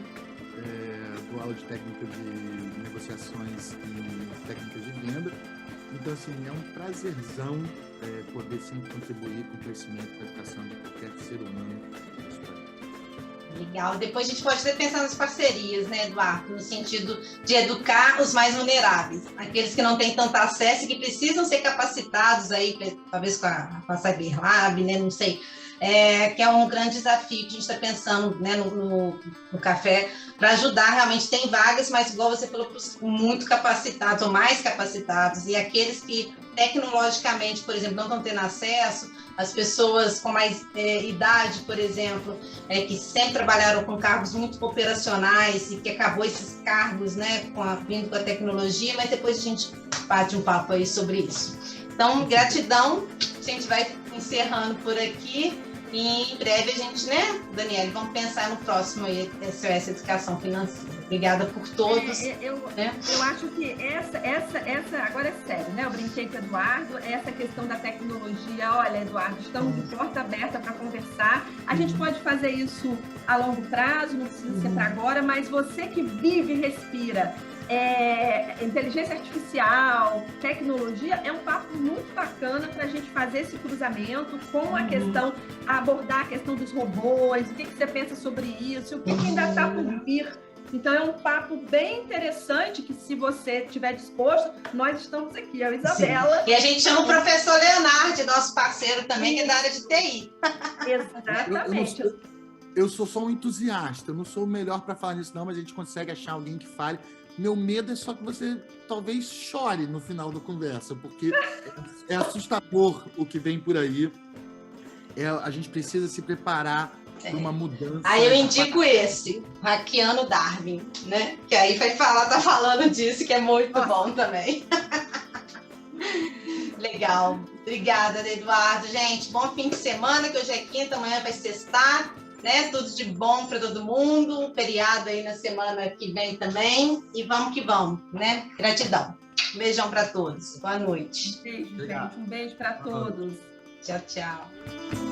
Dou aula de técnica de negociações e técnicas de venda. Então, assim, é um prazerzão poder sempre contribuir com o crescimento da educação de qualquer ser humano. Legal. Depois a gente pode até pensar nas parcerias, né, Eduardo? No sentido de educar os mais vulneráveis, aqueles que não têm tanto acesso e que precisam ser capacitados aí, talvez com a CyberLab, né, não sei, que é um grande desafio que a gente está pensando, né, no café, para ajudar. Realmente tem vagas, mas igual você falou, muito capacitados ou mais capacitados, e aqueles que tecnologicamente, por exemplo, não estão tendo acesso, as pessoas com mais idade, por exemplo, que sempre trabalharam com cargos muito operacionais e que acabou esses cargos, né, vindo com a tecnologia, mas depois a gente bate um papo aí sobre isso. Então, gratidão, a gente vai encerrando por aqui e em breve a gente, né, Daniele, vamos pensar no próximo aí, SOS Educação Financeira. Obrigada por todos. Eu acho que essa, agora é sério, né? Eu brinquei com o Eduardo, essa questão da tecnologia, olha, Eduardo, estamos de porta aberta para conversar. A gente pode fazer isso a longo prazo, não precisa ser para agora, mas você que vive e respira inteligência artificial, tecnologia, é um papo muito bacana para a gente fazer esse cruzamento com a questão, abordar a questão dos robôs, o que você pensa sobre isso, o que ainda está por vir. Então, é um papo bem interessante que, se você estiver disposto, nós estamos aqui, eu e a Isabela. Sim. E a gente chama o professor Leonardo, nosso parceiro também, que é da área de TI. Exatamente. Eu sou só um entusiasta, eu não sou o melhor para falar nisso não, mas a gente consegue achar alguém que fale, Meu medo é só que você talvez chore no final da conversa, porque é assustador o que vem por aí. A gente precisa se preparar para uma mudança. Aí eu indico esse, Hackeando Darwin, né? Que aí tá falando disso, que é muito bom também. Legal. Obrigada, Eduardo. Gente, bom fim de semana, que hoje é quinta, amanhã vai sextar, né? Tudo de bom para todo mundo. Feriado aí na semana que vem também. E vamos que vamos, né? Gratidão. Um beijão para todos. Boa noite. Um beijo, gente. Um beijo para todos. Tchau, tchau.